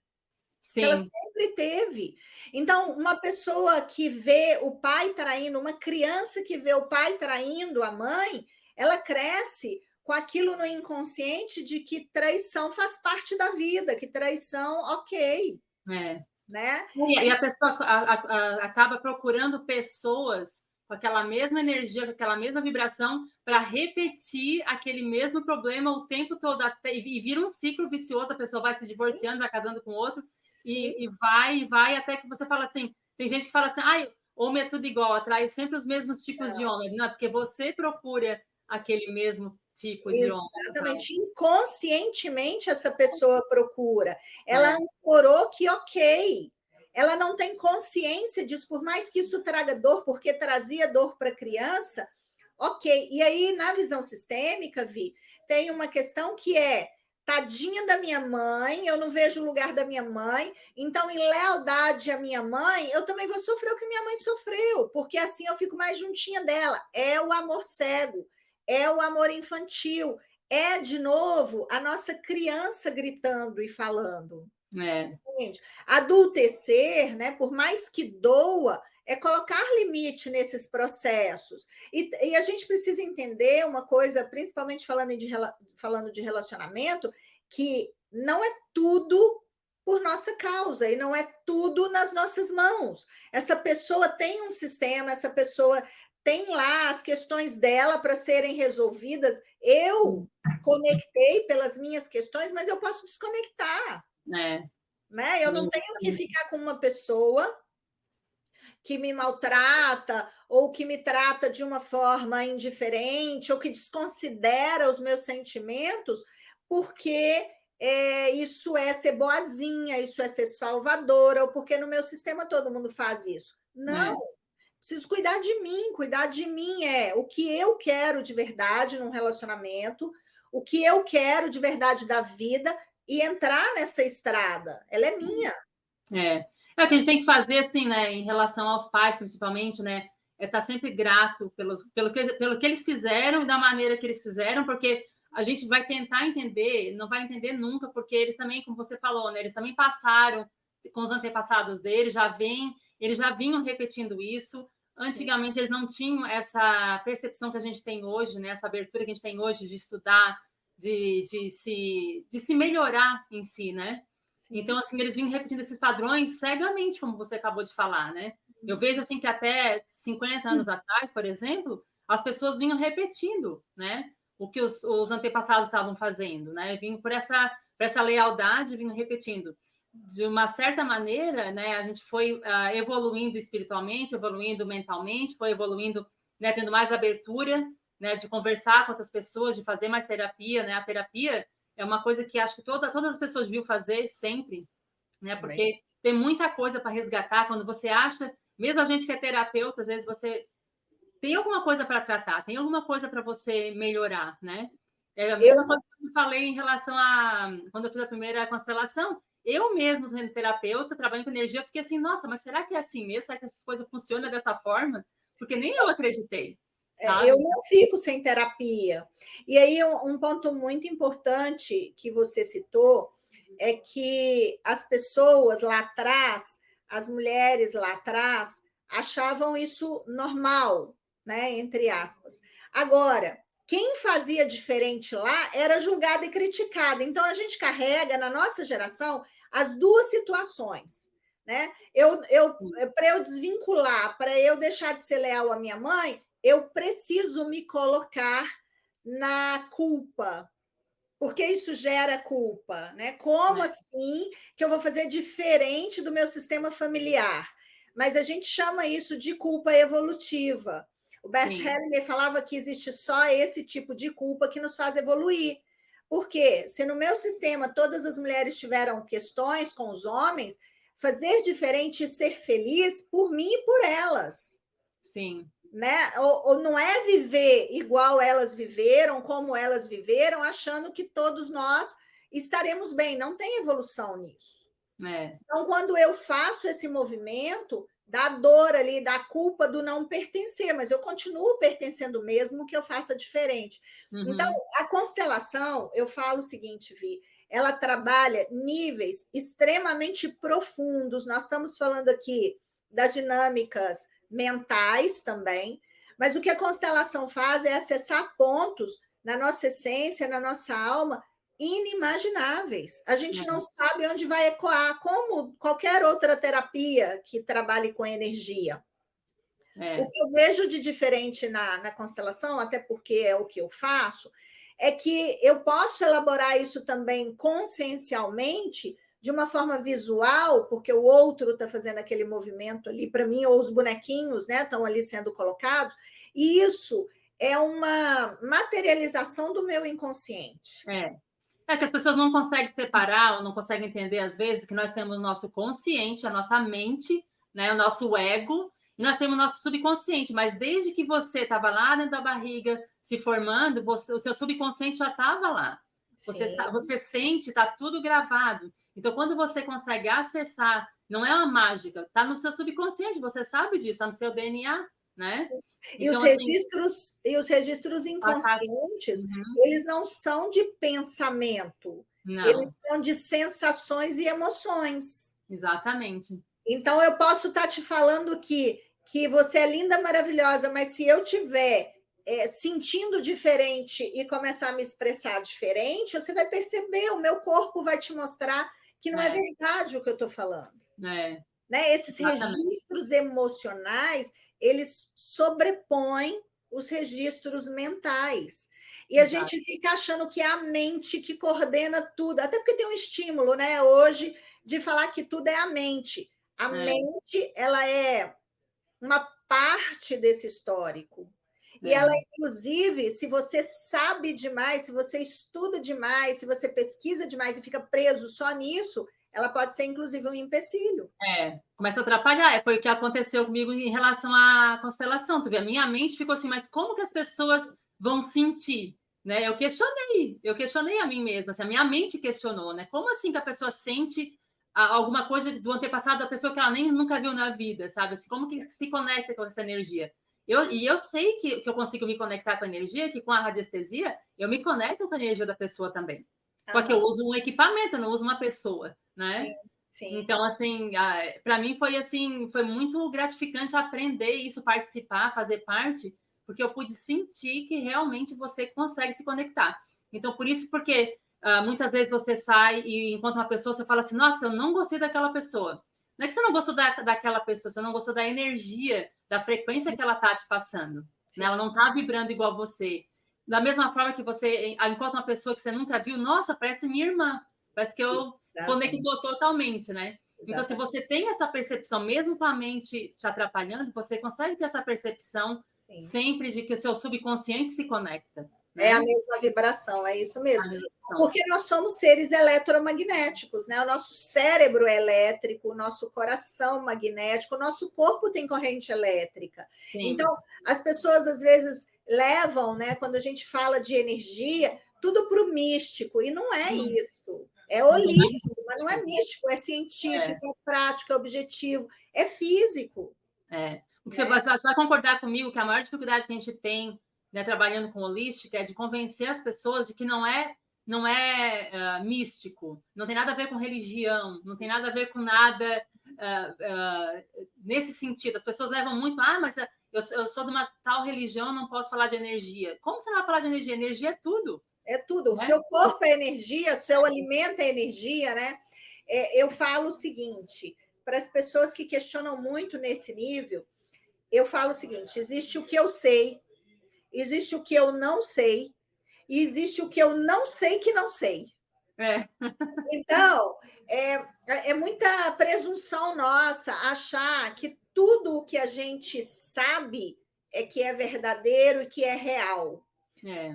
Sim. Que ela sempre teve. Então, uma pessoa que vê o pai traindo, uma criança que vê o pai traindo a mãe, ela cresce com aquilo no inconsciente de que traição faz parte da vida, que traição, ok. Né? E a pessoa acaba procurando pessoas com aquela mesma energia, com aquela mesma vibração, para repetir aquele mesmo problema o tempo todo, e vira um ciclo vicioso, a pessoa vai se divorciando, vai casando com outro, e vai até que você fala assim, tem gente que fala assim, homem é tudo igual, atrai sempre os mesmos tipos de homem. Não, porque você procura aquele mesmo tipo de homem. Exatamente. Inconscientemente essa pessoa procura. Ela ancorou que ok. Ela não tem consciência disso, por mais que isso traga dor, porque trazia dor para a criança, ok. E aí, na visão sistêmica, Vi, tem uma questão que é tadinha da minha mãe, eu não vejo o lugar da minha mãe, então, em lealdade à minha mãe, eu também vou sofrer o que minha mãe sofreu, porque assim eu fico mais juntinha dela. É o amor cego, é o amor infantil, é, de novo, a nossa criança gritando e falando. Adultecer, né, por mais que doa, é colocar limite nesses processos. E a gente precisa entender uma coisa, principalmente falando de relacionamento, que não é tudo por nossa causa, e não é tudo nas nossas mãos. Essa pessoa tem um sistema, essa pessoa tem lá as questões dela para serem resolvidas. Eu conectei pelas minhas questões, mas eu posso desconectar. Né? Eu não tenho que ficar com uma pessoa que me maltrata ou que me trata de uma forma indiferente ou que desconsidera os meus sentimentos, porque isso é ser boazinha, isso é ser salvadora, ou porque no meu sistema todo mundo faz isso. Não, preciso cuidar de mim é o que eu quero de verdade num relacionamento, o que eu quero de verdade da vida e entrar nessa estrada. Ela é minha. É o que a gente tem que fazer, assim, né, em relação aos pais, principalmente, né, é estar sempre grato pelo que eles fizeram e da maneira que eles fizeram, porque a gente vai tentar entender, não vai entender nunca, porque eles também, como você falou, né, eles também passaram com os antepassados deles, eles já vinham repetindo isso. Antigamente, sim, eles não tinham essa percepção que a gente tem hoje, né, essa abertura que a gente tem hoje de estudar, de se melhorar em si, né? Sim. Então, assim, eles vinham repetindo esses padrões cegamente, como você acabou de falar, né? Eu vejo, assim, que até 50 anos atrás, por exemplo, as pessoas vinham repetindo, né? O que os antepassados estavam fazendo, né? Vinham por essa lealdade, vinham repetindo. De uma certa maneira, né? A gente foi evoluindo espiritualmente, evoluindo mentalmente, foi evoluindo, né? Tendo mais abertura, né? De conversar com outras pessoas, de fazer mais terapia, né? A terapia é uma coisa que acho que todas as pessoas deviam fazer sempre, né? Porque tem muita coisa para resgatar quando você acha, mesmo a gente que é terapeuta, às vezes você tem alguma coisa para tratar, tem alguma coisa para você melhorar, né? É a mesma coisa que eu falei em relação a quando eu fiz a primeira constelação. Eu mesmo, sendo terapeuta, trabalhando com energia, eu fiquei assim, nossa, mas será que é assim mesmo? Será que essas coisas funcionam dessa forma? Porque nem eu acreditei. Eu não fico sem terapia. E aí, um ponto muito importante que você citou é que as pessoas lá atrás, as mulheres lá atrás, achavam isso normal, né? Entre aspas. Agora, quem fazia diferente lá era julgada e criticada. Então, a gente carrega na nossa geração as duas situações. Né? Para eu desvincular, para eu deixar de ser leal à minha mãe, eu preciso me colocar na culpa, porque isso gera culpa, né? Como assim que eu vou fazer diferente do meu sistema familiar? Mas a gente chama isso de culpa evolutiva. O Bert Hellinger falava que existe só esse tipo de culpa que nos faz evoluir. Porque se no meu sistema todas as mulheres tiveram questões com os homens, fazer diferente e ser feliz por mim e por elas. Sim. Né? Ou não é viver igual elas viveram, como elas viveram, achando que todos nós estaremos bem. Não tem evolução nisso. Então, quando eu faço esse movimento, da dor ali, da culpa do não pertencer, mas eu continuo pertencendo mesmo que eu faça diferente. Uhum. Então, a constelação, eu falo o seguinte, Vi, ela trabalha níveis extremamente profundos. Nós estamos falando aqui das dinâmicas mentais também, mas o que a constelação faz é acessar pontos na nossa essência, na nossa alma, inimagináveis. A gente não sabe onde vai ecoar, como qualquer outra terapia que trabalhe com energia. O que eu vejo de diferente na constelação, até porque é o que eu faço, é que eu posso elaborar isso também consciencialmente, de uma forma visual, porque o outro está fazendo aquele movimento ali para mim, ou os bonequinhos, né, estão ali sendo colocados, e isso é uma materialização do meu inconsciente. É que as pessoas não conseguem separar, ou não conseguem entender, às vezes, que nós temos o nosso consciente, a nossa mente, né, o nosso ego, e nós temos o nosso subconsciente, mas desde que você estava lá dentro da barriga, se formando, o seu subconsciente já estava lá. Você sente, está tudo gravado. Então, quando você consegue acessar, não é uma mágica, está no seu subconsciente, você sabe disso, está no seu DNA, né? E, então, os registros inconscientes, eles não são de pensamento, eles são de sensações e emoções. Exatamente. Então, eu posso estar te falando que você é linda, maravilhosa, mas se eu tiver sentindo diferente e começar a me expressar diferente, você vai perceber, o meu corpo vai te mostrar que não é verdade o que eu estou falando. É. Né? Esses Exatamente. registros emocionais, eles sobrepõem os registros mentais. E a gente fica achando que é a mente que coordena tudo, até porque tem um estímulo, né, hoje, de falar que tudo é a mente. A mente, ela é uma parte desse histórico. E ela, inclusive, se você sabe demais, se você estuda demais, se você pesquisa demais e fica preso só nisso, ela pode ser, inclusive, um empecilho. Começa a atrapalhar. Foi o que aconteceu comigo em relação à constelação. Tu vê, a minha mente ficou assim, mas como que as pessoas vão sentir? Né? Eu questionei a mim mesma, assim, a minha mente questionou, né? Como assim que a pessoa sente alguma coisa do antepassado da pessoa que ela nem nunca viu na vida, sabe? Assim, como que se conecta com essa energia? Eu sei que eu consigo me conectar com a energia, que com a radiestesia eu me conecto com a energia da pessoa também. Só que eu uso um equipamento, eu não uso uma pessoa, né? Sim, sim. Então, assim, para mim foi assim, foi muito gratificante aprender isso, participar, fazer parte, porque eu pude sentir que realmente você consegue se conectar. Então, por isso, porque muitas vezes você sai e encontra uma pessoa, você fala assim, nossa, eu não gostei daquela pessoa. Não é que você não gostou daquela pessoa, você não gostou da energia, da frequência que ela está te passando. Né? Ela não está vibrando igual você. Da mesma forma que você encontra uma pessoa que você nunca viu, nossa, parece minha irmã. Parece que eu conectou totalmente, né? Exatamente. Então, se você tem essa percepção, mesmo com a mente te atrapalhando, você consegue ter essa percepção sempre de que o seu subconsciente se conecta. Né? É a mesma vibração, é isso mesmo. Porque nós somos seres eletromagnéticos, né? O nosso cérebro é elétrico, o nosso coração magnético, o nosso corpo tem corrente elétrica. Sim. Então, as pessoas às vezes levam, né, quando a gente fala de energia, tudo para o místico, e não é isso. É holístico, mas não é místico, é científico, é prático, é objetivo, é físico. Você vai concordar comigo que a maior dificuldade que a gente tem, né, trabalhando com holística é de convencer as pessoas de que não é místico, não tem nada a ver com religião, não tem nada a ver com nada nesse sentido. As pessoas levam muito, mas eu sou de uma tal religião, não posso falar de energia. Como você não vai falar de energia? Energia é tudo. É tudo. O seu corpo é energia, o seu alimento é energia, né? Eu falo o seguinte, para as pessoas que questionam muito nesse nível, eu falo o seguinte, existe o que eu sei, existe o que eu não sei, e existe o que eu não sei que não sei. Então, é muita presunção nossa achar que tudo o que a gente sabe é que é verdadeiro e que é real.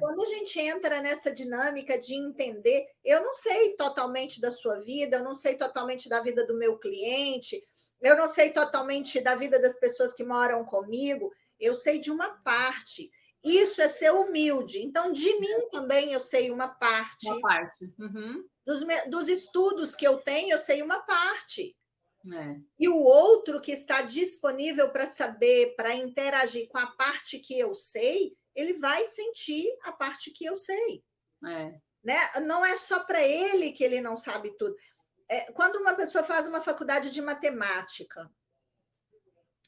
Quando a gente entra nessa dinâmica de entender, eu não sei totalmente da sua vida, eu não sei totalmente da vida do meu cliente, eu não sei totalmente da vida das pessoas que moram comigo, eu sei de uma parte. Isso é ser humilde. Então, de mim também eu sei uma parte. Uma parte. Uhum. Dos estudos que eu tenho, eu sei uma parte. E o outro que está disponível para saber, para interagir com a parte que eu sei, ele vai sentir a parte que eu sei. Né? Não é só para ele que ele não sabe tudo. Quando uma pessoa faz uma faculdade de matemática,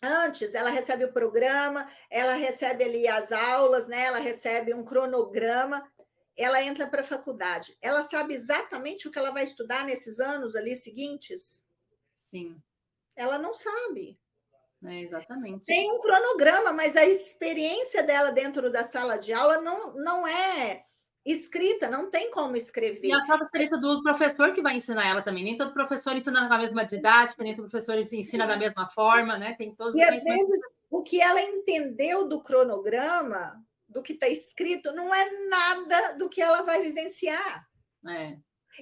antes ela recebe o programa, ela recebe ali as aulas, né? Ela recebe um cronograma, ela entra para a faculdade. Ela sabe exatamente o que ela vai estudar nesses anos ali seguintes? Sim. Ela não sabe. Exatamente. Tem um cronograma, mas a experiência dela dentro da sala de aula não é escrita, não tem como escrever. E a própria experiência do professor que vai ensinar ela também. Nem todo professor ensina com a mesma didática, nem todo professor ensina da mesma forma, né? Tem todos e às vezes o que ela entendeu do cronograma, do que está escrito, não é nada do que ela vai vivenciar.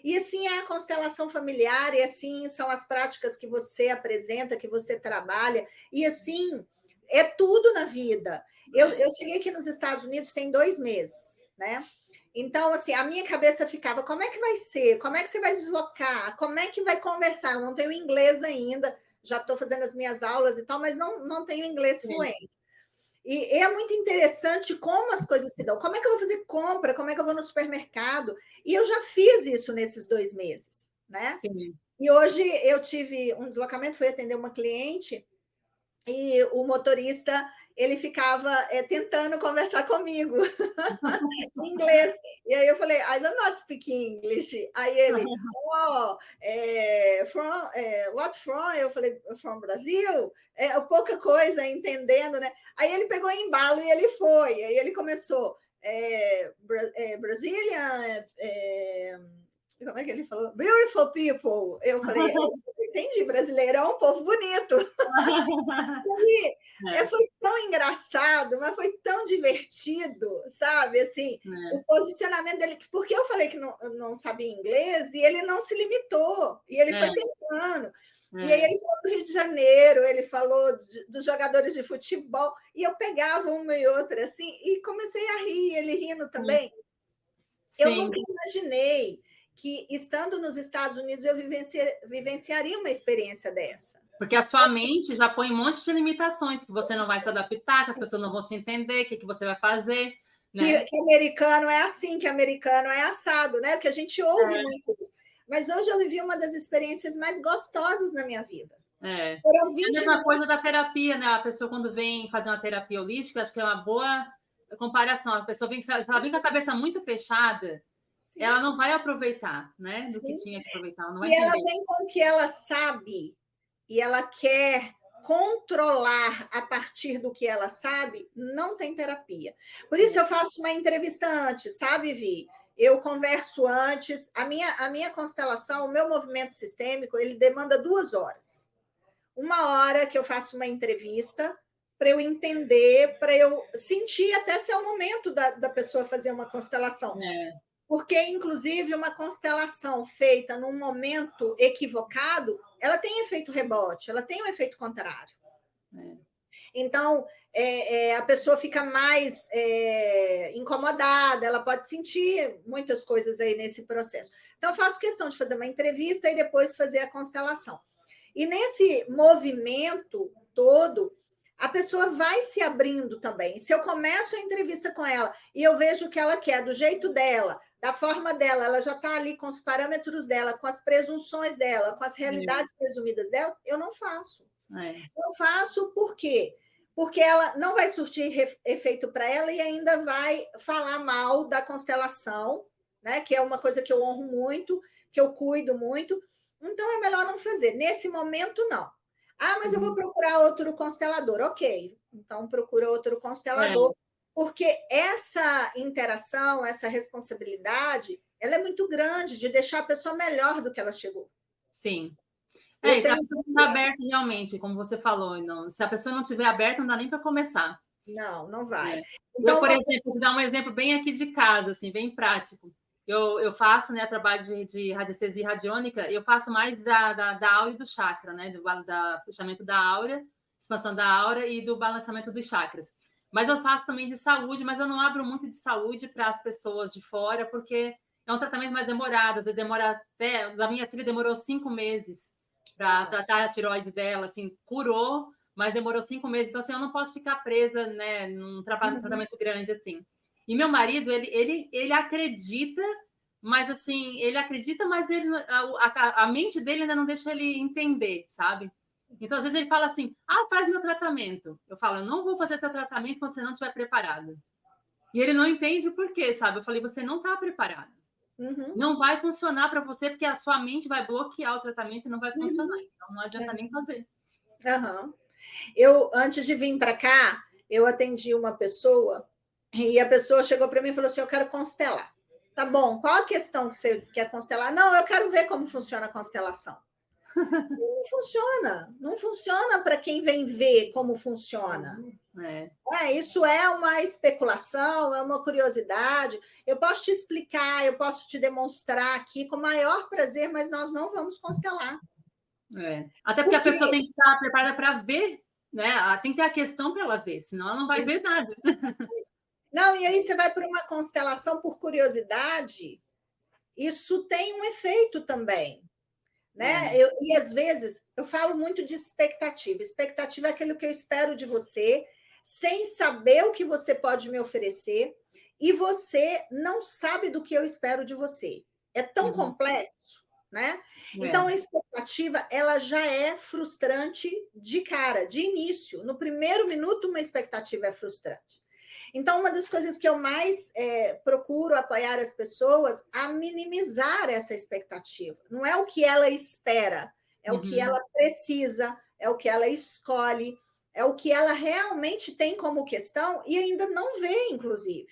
E assim é a constelação familiar, e assim são as práticas que você apresenta, que você trabalha, e assim é tudo na vida. Eu cheguei aqui nos Estados Unidos tem 2 meses, né? Então, assim, a minha cabeça ficava, como é que vai ser? Como é que você vai deslocar? Como é que vai conversar? Eu não tenho inglês ainda, já estou fazendo as minhas aulas e tal, mas não tenho inglês fluente. E é muito interessante como as coisas se dão. Como é que eu vou fazer compra? Como é que eu vou no supermercado? E eu já fiz isso nesses 2 meses, né? Sim. E hoje eu tive um deslocamento, fui atender uma cliente, e o motorista ele ficava tentando conversar comigo em inglês. E aí eu falei, I do not speak English. Aí ele, oh, what from? Eu falei, from Brasil? Pouca coisa, entendendo, né? Aí ele pegou embalo e ele foi. Aí ele começou, Brazilian, como é que ele falou? Beautiful people. Eu falei, entendi, brasileirão, povo bonito. E foi tão engraçado, mas foi tão divertido, sabe? Assim, o posicionamento dele, porque eu falei que não sabia inglês e ele não se limitou, e ele foi tentando. E aí ele falou do Rio de Janeiro, ele falou dos jogadores de futebol, e eu pegava uma e outra assim, e comecei a rir, ele rindo também. Sim. Eu nunca imaginei que, estando nos Estados Unidos, eu vivenciaria uma experiência dessa. Porque a sua mente já põe um monte de limitações, que você não vai se adaptar, que as pessoas não vão te entender, o que você vai fazer. Né? Que americano é assim, que americano é assado, né? Porque a gente ouve muito isso. Mas hoje eu vivi uma das experiências mais gostosas na minha vida. Foram 20 a mesma coisa da terapia, né? A pessoa, quando vem fazer uma terapia holística, acho que é uma boa comparação. A pessoa vem com a cabeça muito fechada, sim, ela não vai aproveitar, né? Do que tinha que aproveitar. Ela não vai e ela vem com o que ela sabe e ela quer controlar a partir do que ela sabe, não tem terapia. Por isso eu faço uma entrevista antes, sabe, Vi? Eu converso antes. A minha constelação, o meu movimento sistêmico, ele demanda 2 horas. 1 hora que eu faço uma entrevista para eu entender, para eu sentir até se é o momento da pessoa fazer uma constelação. Porque, inclusive, uma constelação feita num momento equivocado, ela tem efeito rebote, ela tem um efeito contrário. Então, a pessoa fica mais incomodada, ela pode sentir muitas coisas aí nesse processo. Então, eu faço questão de fazer uma entrevista e depois fazer a constelação. E nesse movimento todo, a pessoa vai se abrindo também. Se eu começo a entrevista com ela e eu vejo o que ela quer, do jeito dela, da forma dela, ela já está ali com os parâmetros dela, com as presunções dela, com as realidades presumidas dela, eu não faço. Eu faço por quê? Porque ela não vai surtir efeito para ela e ainda vai falar mal da constelação, né? Que é uma coisa que eu honro muito, que eu cuido muito. Então, é melhor não fazer. Nesse momento, não. Ah, mas eu vou procurar outro constelador. Ok, então procura outro constelador, porque essa interação, essa responsabilidade, ela é muito grande de deixar a pessoa melhor do que ela chegou. Sim. Então a pessoa está aberta realmente, como você falou. Não, se a pessoa não estiver aberta, não dá nem para começar. Não vai. Então, eu, por exemplo, vou dar um exemplo bem aqui de casa, assim, bem prático. Eu faço, né, trabalho de radiestesia radiônica, eu faço mais da aura e do chakra, né, do fechamento da aura, expansão da aura e do balançamento dos chakras. Mas eu faço também de saúde, mas eu não abro muito de saúde para as pessoas de fora, porque é um tratamento mais demorado. Às vezes demora até... Da minha filha demorou 5 meses para tratar a tireoide dela, assim, curou, mas demorou 5 meses. Então, assim, eu não posso ficar presa, né, num tratamento grande, assim. E meu marido, ele acredita, mas assim, mas a mente dele ainda não deixa ele entender, sabe? Então, às vezes ele fala assim, faz meu tratamento. Eu falo, eu não vou fazer teu tratamento quando você não estiver preparado. E ele não entende o porquê, sabe? Eu falei, você não está preparado. Não vai funcionar para você, porque a sua mente vai bloquear o tratamento e não vai funcionar. Então, não adianta nem fazer. Eu, antes de vir para cá, eu atendi uma pessoa e a pessoa chegou para mim e falou assim, eu quero constelar. Tá bom, qual a questão que você quer constelar? Não, eu quero ver como funciona a constelação. Não funciona para quem vem ver como funciona. Isso é uma especulação, é uma curiosidade. Eu posso te explicar, eu posso te demonstrar aqui com o maior prazer, mas nós não vamos constelar. Até porque a pessoa tem que estar preparada para ver, né? Ela tem que ter a questão para ela ver, senão ela não vai ver nada. Não, e aí você vai para uma constelação por curiosidade, isso tem um efeito também. Né? E às vezes eu falo muito de expectativa. Expectativa é aquilo que eu espero de você, sem saber o que você pode me oferecer, e você não sabe do que eu espero de você. É tão complexo né? Então, a expectativa, ela já é frustrante de cara, de início. No primeiro minuto, uma expectativa é frustrante. Então, uma das coisas que eu mais procuro apoiar as pessoas a minimizar essa expectativa. Não é o que ela espera, é o que ela precisa, é o que ela escolhe, é o que ela realmente tem como questão e ainda não vê, inclusive.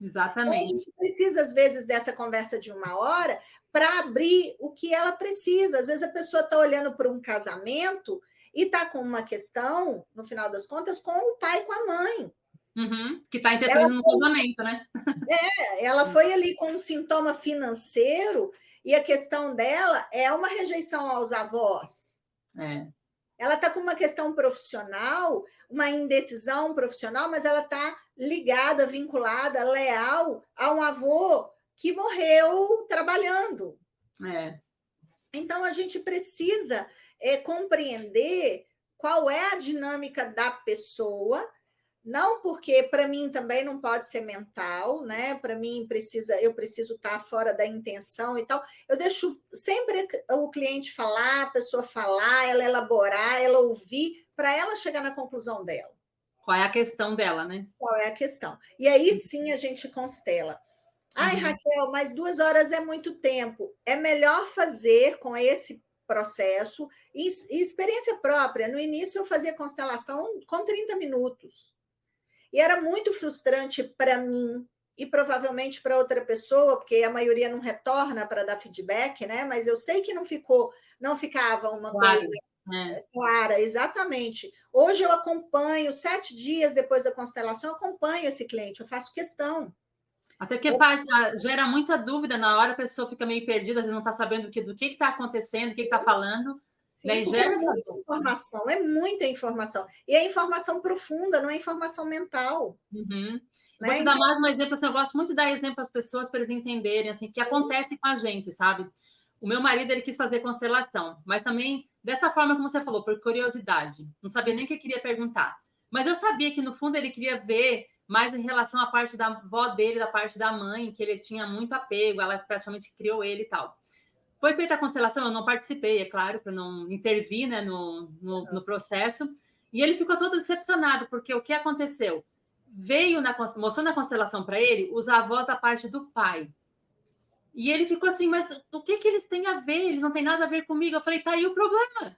Exatamente. Então, a gente precisa, às vezes, dessa conversa de 1 hora para abrir o que ela precisa. Às vezes, a pessoa está olhando para um casamento e está com uma questão, no final das contas, com o pai e com a mãe. Que está interferindo no casamento, né? Ela foi ali com um sintoma financeiro e a questão dela é uma rejeição aos avós. Ela está com uma questão profissional, uma indecisão profissional, mas ela está ligada, vinculada, leal a um avô que morreu trabalhando. Então, a gente precisa compreender qual é a dinâmica da pessoa, não porque para mim também não pode ser mental, né? Para mim eu preciso estar fora da intenção e tal. Eu deixo sempre o cliente falar, a pessoa falar, ela elaborar, ela ouvir, para ela chegar na conclusão dela. Qual é a questão dela, né? Qual é a questão? E aí sim a gente constela. Ai, Raquel, mas 2 horas é muito tempo. É melhor fazer com esse processo e experiência própria. No início eu fazia constelação com 30 minutos. E era muito frustrante para mim e provavelmente para outra pessoa, porque a maioria não retorna para dar feedback, né? Mas eu sei que não ficava uma coisa clara, exatamente. Hoje eu acompanho, 7 dias depois da constelação, eu acompanho esse cliente, eu faço questão. Até porque gera muita dúvida na hora, a pessoa fica meio perdida, às vezes não está sabendo do que está acontecendo, o que está falando. Sim, porque é muita informação, é muita informação. E é informação profunda, não é informação mental. Vou te dar mais um exemplo, assim, eu gosto muito de dar exemplo às pessoas para eles entenderem assim, o que acontece com a gente, sabe? O meu marido, ele quis fazer constelação, mas também dessa forma como você falou, por curiosidade. Não sabia nem o que queria perguntar. Mas eu sabia que, no fundo, ele queria ver mais em relação à parte da avó dele, da parte da mãe, que ele tinha muito apego, ela praticamente criou ele e tal. Foi feita a constelação, eu não participei, é claro, para não intervir, né, no processo. E ele ficou todo decepcionado, porque o que aconteceu? Mostrou na constelação para ele os avós da parte do pai. E ele ficou assim, mas o que eles têm a ver? Eles não têm nada a ver comigo. Eu falei, tá aí o problema.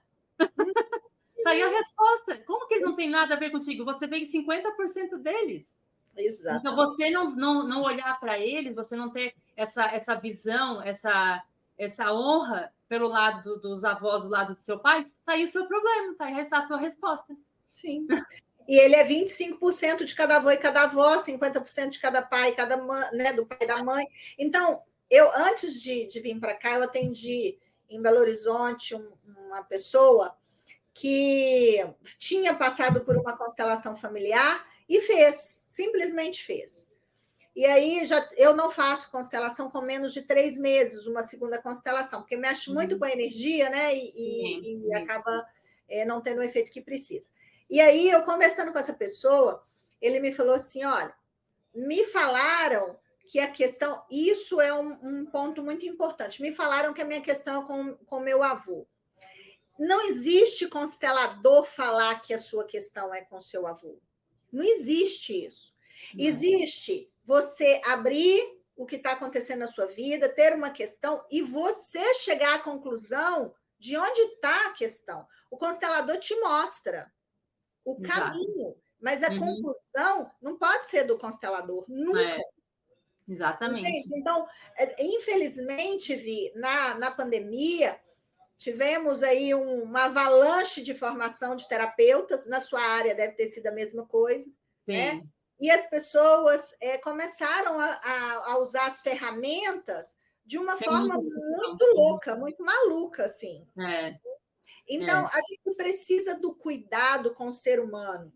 Tá aí a resposta. Como que eles não têm nada a ver contigo? Você veio 50% deles. Exato. Então, você não olhar para eles, você não ter essa visão, essa honra pelo lado dos avós, do lado do seu pai, tá aí o seu problema, tá aí a tua resposta. Sim. E ele é 25% de cada avô e cada avó, 50% de cada pai, cada mãe, né, do pai e da mãe. Então, antes de vir para cá, eu atendi em Belo Horizonte uma pessoa que tinha passado por uma constelação familiar e simplesmente fez. E aí eu não faço constelação com menos de 3 meses, uma segunda constelação, porque mexe muito com a energia, né? E acaba não tendo o efeito que precisa. E aí, eu conversando com essa pessoa, ele me falou assim: olha, me falaram que a questão, isso é um ponto muito importante, me falaram que a minha questão é com meu avô. Não existe constelador falar que a sua questão é com seu avô. Não existe isso. Existe você abrir o que está acontecendo na sua vida, ter uma questão e você chegar à conclusão de onde está a questão. O constelador te mostra o caminho, mas a conclusão não pode ser do constelador, nunca. Exatamente. Entende? Então, infelizmente, Vi, na pandemia, tivemos aí uma avalanche de formação de terapeutas, na sua área deve ter sido a mesma coisa, né? E as pessoas começaram a usar as ferramentas de uma forma muito louca, muito maluca, assim. Então, a gente precisa do cuidado com o ser humano.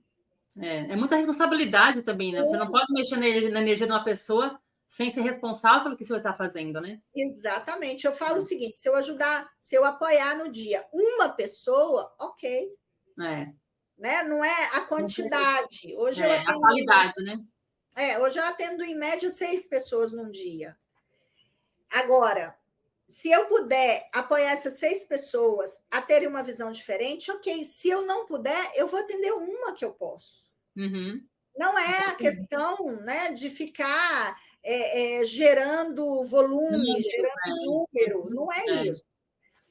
É muita responsabilidade também, né? Você não pode mexer na energia de uma pessoa sem ser responsável pelo que você está fazendo, né? Exatamente. Eu falo o seguinte: se eu apoiar no dia uma pessoa, ok. Né? Não é a quantidade. Hoje eu atendo, a qualidade, né? Hoje eu atendo em média 6 pessoas num dia. Agora, Se eu puder apoiar essas 6 pessoas a terem uma visão diferente, ok. Se eu não puder, eu vou atender uma que eu posso. Uhum. Não é a questão, né, de ficar gerando volume, Número, gerando número, uhum, não é é. isso.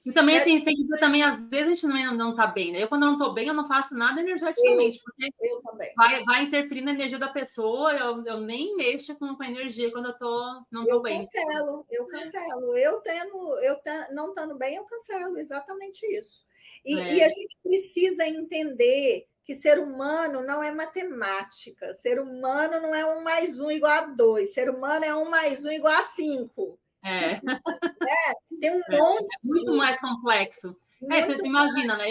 E também Né? tem que ver também, às vezes a gente não está bem, né? Eu, quando não estou bem, eu não faço nada Eu, energeticamente, porque eu também. vai interferir na energia da pessoa, eu nem mexo com a energia quando não estou Eu bem. cancelo, eu cancelo. Não estando bem, eu cancelo, exatamente isso. E a É, gente precisa entender que ser humano não é matemática, ser humano não é 1 mais 1 igual a 2, ser humano é 1 mais 1 igual a 5. é, Tem um é monte muito de. mais complexo. Tu Muito. imagina, né?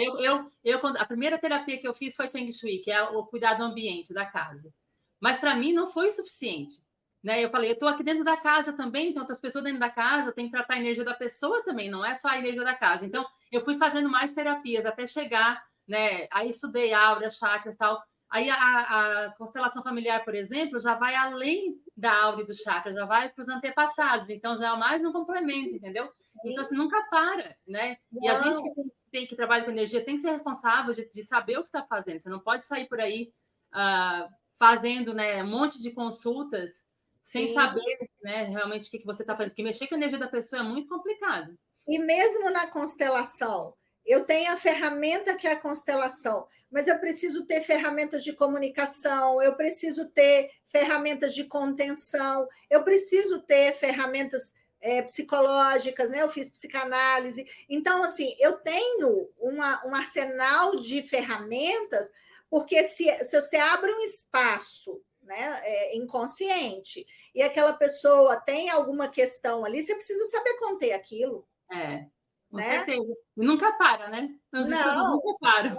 A primeira terapia que eu fiz foi Feng Shui, que é o cuidar do ambiente, da casa. Mas para mim não foi suficiente. Né? Eu falei, eu estou aqui dentro da casa também, tem outras pessoas dentro da casa, tem que tratar a energia da pessoa também, não é só a energia da casa. Então, eu fui fazendo mais terapias até chegar, né? Aí estudei aura, chakras e tal. Aí a constelação familiar, por exemplo, já vai além da aura e do chakra, já vai para os antepassados, então já é mais um complemento, entendeu? Então, assim, nunca para, né? E a gente Não, que trabalha com energia tem que ser responsável de saber o que está fazendo. Você não pode sair por aí fazendo, né, um monte de consultas sem sim. saber, né, realmente o que você está fazendo. Porque mexer com a energia da pessoa é muito complicado. E mesmo na constelação, eu tenho a ferramenta que é a constelação, mas eu preciso ter ferramentas de comunicação, eu preciso ter ferramentas de contenção, eu preciso ter ferramentas psicológicas, né? Eu fiz psicanálise. Então, assim, eu tenho um arsenal de ferramentas, porque se você abre um espaço, né, inconsciente, e aquela pessoa tem alguma questão ali, você precisa saber conter aquilo. É, com Né? certeza. E nunca para, né? Os estudos Não, nunca param.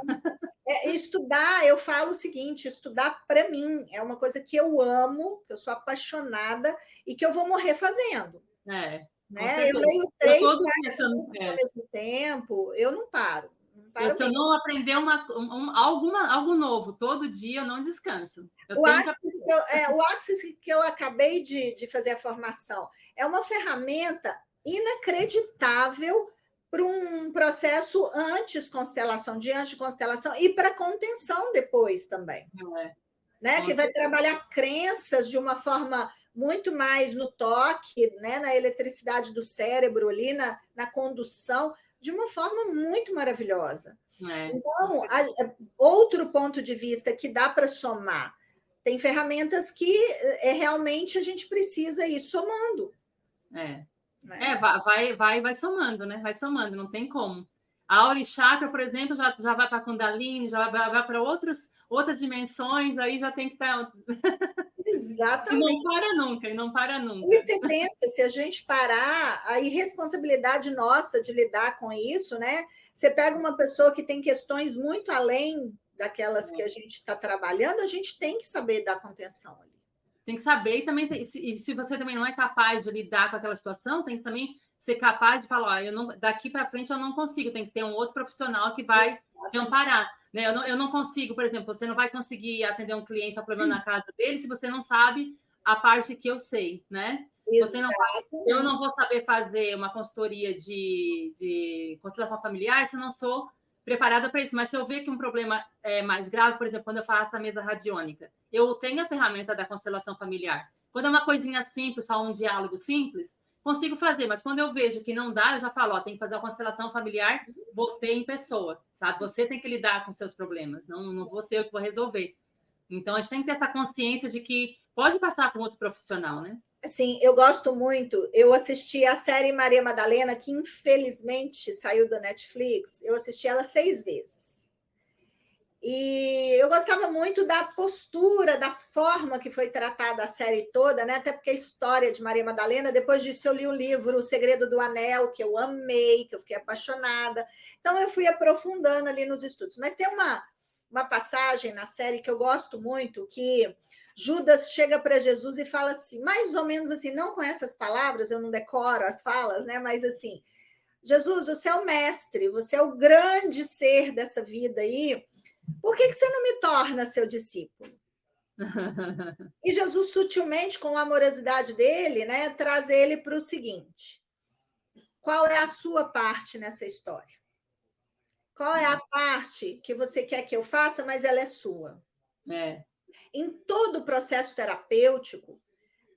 estudar, eu falo o seguinte, estudar para mim é uma coisa que eu amo, que eu sou apaixonada e que eu vou morrer fazendo. É, com Né? Eu certeza. leio Eu 3, todo 4 dia, livros ao mesmo tempo, eu não paro, não paro se eu mesmo. não aprender algo novo todo dia, eu não descanso. Eu O tenho que Axis, aprender. o Axis que eu acabei de fazer a formação é uma ferramenta inacreditável para um processo antes constelação, diante de constelação, e para contenção depois também. É, Né? com Que vai certeza. trabalhar crenças de uma forma muito mais no toque, né? Na eletricidade do cérebro ali, na condução, de uma forma muito maravilhosa. É, Então, outro ponto de vista que dá para somar, tem ferramentas que realmente a gente precisa ir somando. é. Né? Vai somando, né? Vai somando, não tem como. A aura e chakra, por exemplo, já vai para a Kundalini, já vai para outras dimensões, aí já tem que estar. E não Exatamente. para nunca, e não para E nunca. você pensa, se a gente parar, a irresponsabilidade nossa de lidar com isso, né? Você pega uma pessoa que tem questões muito além daquelas que a gente está trabalhando, a gente tem que saber dar contenção ali. Tem que saber e também e se você também não é capaz de lidar com aquela situação, tem que também ser capaz de falar, ó, eu não, daqui para frente eu não consigo, tem que ter um outro profissional que vai te amparar. Né? Eu não consigo, por exemplo, você não vai conseguir atender um cliente a problema na casa dele se você não sabe a parte que eu sei, né? Eu não vou saber fazer uma consultoria de constelação familiar se eu não sou preparada para isso. Mas se eu ver que um problema é mais grave, por exemplo, quando eu faço a mesa radiônica, eu tenho a ferramenta da constelação familiar. Quando é uma coisinha simples, só um diálogo simples, consigo fazer. Mas quando eu vejo que não dá, eu já falo, ó, tem que fazer uma constelação familiar você em pessoa, sabe? Você tem que lidar com seus problemas, não vou ser eu que vou resolver. Então, a gente tem que ter essa consciência de que pode passar com outro profissional, né? Assim, eu gosto muito. Eu assisti a série Maria Madalena, que infelizmente saiu da Netflix. Eu assisti ela 6 vezes. E eu gostava muito da postura, da forma que foi tratada a série toda, né? Até porque a história de Maria Madalena, depois disso eu li o livro O Segredo do Anel, que eu amei, que eu fiquei apaixonada. Então eu fui aprofundando ali nos estudos. Mas tem uma passagem na série que eu gosto muito, que Judas chega para Jesus e fala assim, mais ou menos assim, não com essas palavras, eu não decoro as falas, né? Mas assim, Jesus, você é o mestre, você é o grande ser dessa vida aí. Por que você não me torna seu discípulo? E Jesus, sutilmente, com a amorosidade dele, né, traz ele para o seguinte: qual é a sua parte nessa história? Qual é a parte que você quer que eu faça, mas ela é sua? É. Em todo o processo terapêutico,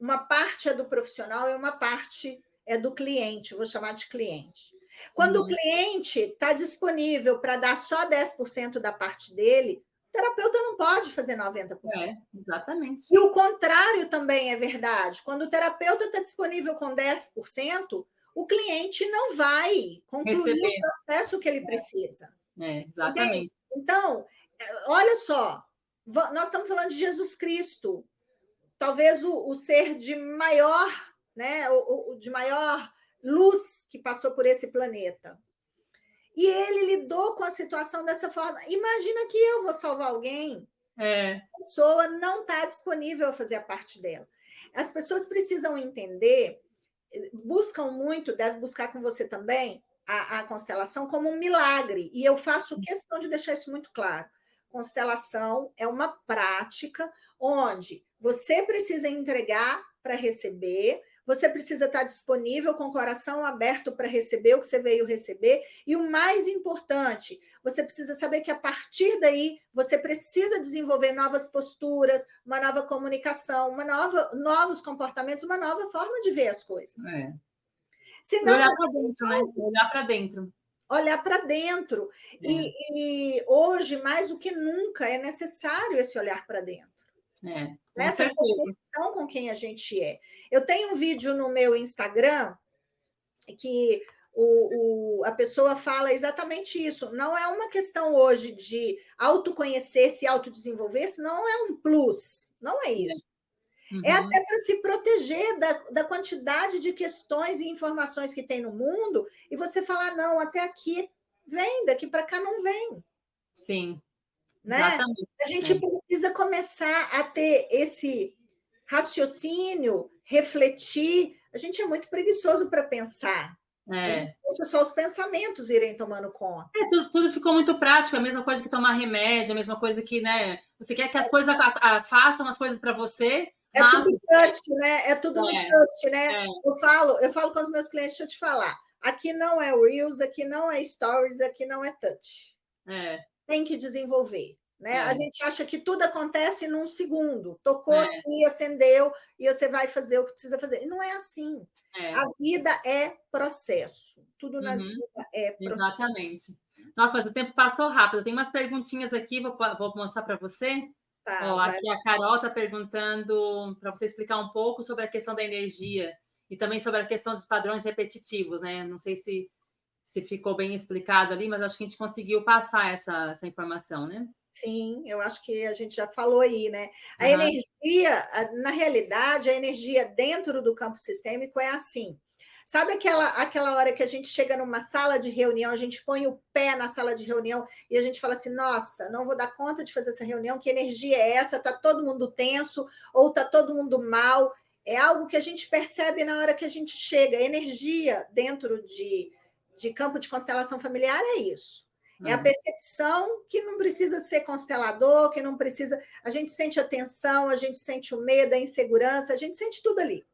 uma parte é do profissional e uma parte é do cliente, vou chamar de cliente. Quando o cliente está disponível para dar só 10% da parte dele, o terapeuta não pode fazer 90%. Exatamente. E o contrário também é verdade. Quando o terapeuta está disponível com 10%, o cliente não vai concluir o processo que ele precisa. Exatamente. Entende? Então, olha só, nós estamos falando de Jesus Cristo, talvez o ser de maior, né, o de maior luz que passou por esse planeta. E ele lidou com a situação dessa forma. Imagina que eu vou salvar alguém, a pessoa não está disponível a fazer a parte dela. As pessoas precisam entender, buscam muito, deve buscar com você também, a constelação como um milagre. E eu faço questão de deixar isso muito claro. Constelação é uma prática onde você precisa entregar para receber, você precisa estar disponível com o coração aberto para receber o que você veio receber, e o mais importante, você precisa saber que a partir daí você precisa desenvolver novas posturas, uma nova comunicação, novos comportamentos, uma nova forma de ver as coisas. Senão, olhar para dentro, né? Olhar para dentro. Olhar para dentro. E hoje, mais do que nunca, é necessário esse olhar para dentro. Essa conexão com quem a gente é. Eu tenho um vídeo no meu Instagram que a pessoa fala exatamente isso. Não é uma questão hoje de autoconhecer, se autodesenvolver, senão é um plus. Não é isso. É até para se proteger da quantidade de questões e informações que tem no mundo e você falar, não, até aqui vem, daqui para cá não vem. Sim. Né? A gente precisa começar a ter esse raciocínio, refletir. A gente é muito preguiçoso para pensar. A gente deixa só os pensamentos irem tomando conta. Tudo ficou muito prático, a mesma coisa que tomar remédio, a mesma coisa que, né? Você quer que as coisas façam as coisas para você. É tudo touch, né? É tudo no touch, né? Eu falo com os meus clientes, deixa eu te falar. Aqui não é Reels, aqui não é Stories, aqui não é touch. Tem que desenvolver. Né? A gente acha que tudo acontece num segundo. Tocou aqui, acendeu, e você vai fazer o que precisa fazer. E não é assim. A vida é processo. Tudo na vida é processo. Exatamente. Nossa, mas o tempo passou rápido. Tem umas perguntinhas aqui, vou mostrar para você. Aqui a Carol está perguntando para você explicar um pouco sobre a questão da energia e também sobre a questão dos padrões repetitivos, né? Não sei se ficou bem explicado ali, mas acho que a gente conseguiu passar essa informação, né? Sim, eu acho que a gente já falou aí, né? A energia, na realidade, a energia dentro do campo sistêmico é assim. Sabe aquela hora que a gente chega numa sala de reunião, a gente põe o pé na sala de reunião e a gente fala assim, nossa, não vou dar conta de fazer essa reunião, que energia é essa? Está todo mundo tenso ou está todo mundo mal? É algo que a gente percebe na hora que a gente chega. A energia dentro de campo de constelação familiar é isso. É a percepção que não precisa ser constelador, que não precisa... A gente sente a tensão, a gente sente o medo, a insegurança, a gente sente tudo ali.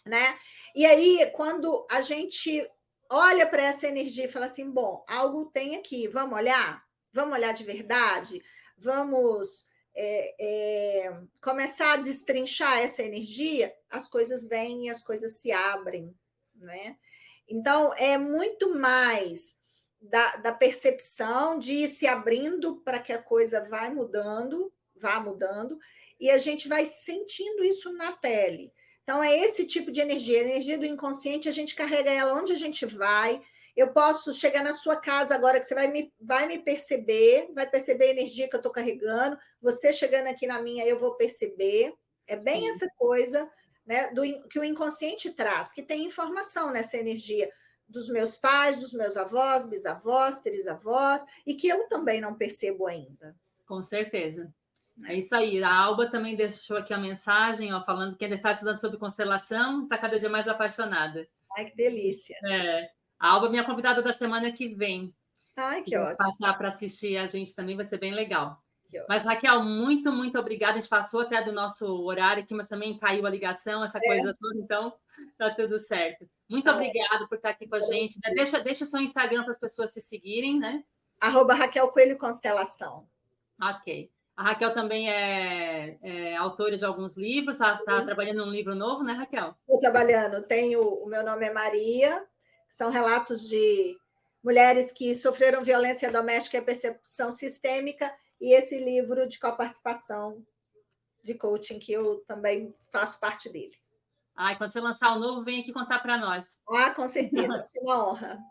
Né? E aí, quando a gente olha para essa energia e fala assim, bom, algo tem aqui, vamos olhar? Vamos olhar de verdade? Vamos começar a destrinchar essa energia? As coisas vêm e as coisas se abrem. Né? Então, é muito mais... Da percepção de ir se abrindo para que a coisa vá mudando, e a gente vai sentindo isso na pele. Então, é esse tipo de energia. A energia do inconsciente, a gente carrega ela onde a gente vai. Eu posso chegar na sua casa agora, que você vai me perceber, vai perceber a energia que eu estou carregando. Você chegando aqui na minha, eu vou perceber. É bem essa coisa, né, que o inconsciente traz, que tem informação nessa energia dos meus pais, dos meus avós, bisavós, trisavós, e que eu também não percebo ainda. Com certeza. É isso aí. A Alba também deixou aqui a mensagem, falando que ainda está estudando sobre constelação, está cada dia mais apaixonada. Ai, que delícia. A Alba é minha convidada da semana que vem. Ai, que ótimo. Passar para assistir a gente também vai ser bem legal. Que Mas, ótimo. Raquel, muito, muito obrigada. A gente passou até do nosso horário aqui, mas também caiu a ligação, essa coisa toda, então tá tudo certo. Muito Tá ótimo. obrigada por estar aqui com a gente. Deixa o seu Instagram para as pessoas te seguirem, né? Raquel Coelho Constelação. Ok. A Raquel também é autora de alguns livros, está trabalhando num livro novo, né, Raquel? Estou trabalhando. O meu nome é Maria, são relatos de mulheres que sofreram violência doméstica e percepção sistêmica, e esse livro de coparticipação de coaching, que eu também faço parte dele. Quando você lançar o novo, vem aqui contar para nós. Com certeza, vai ser uma honra.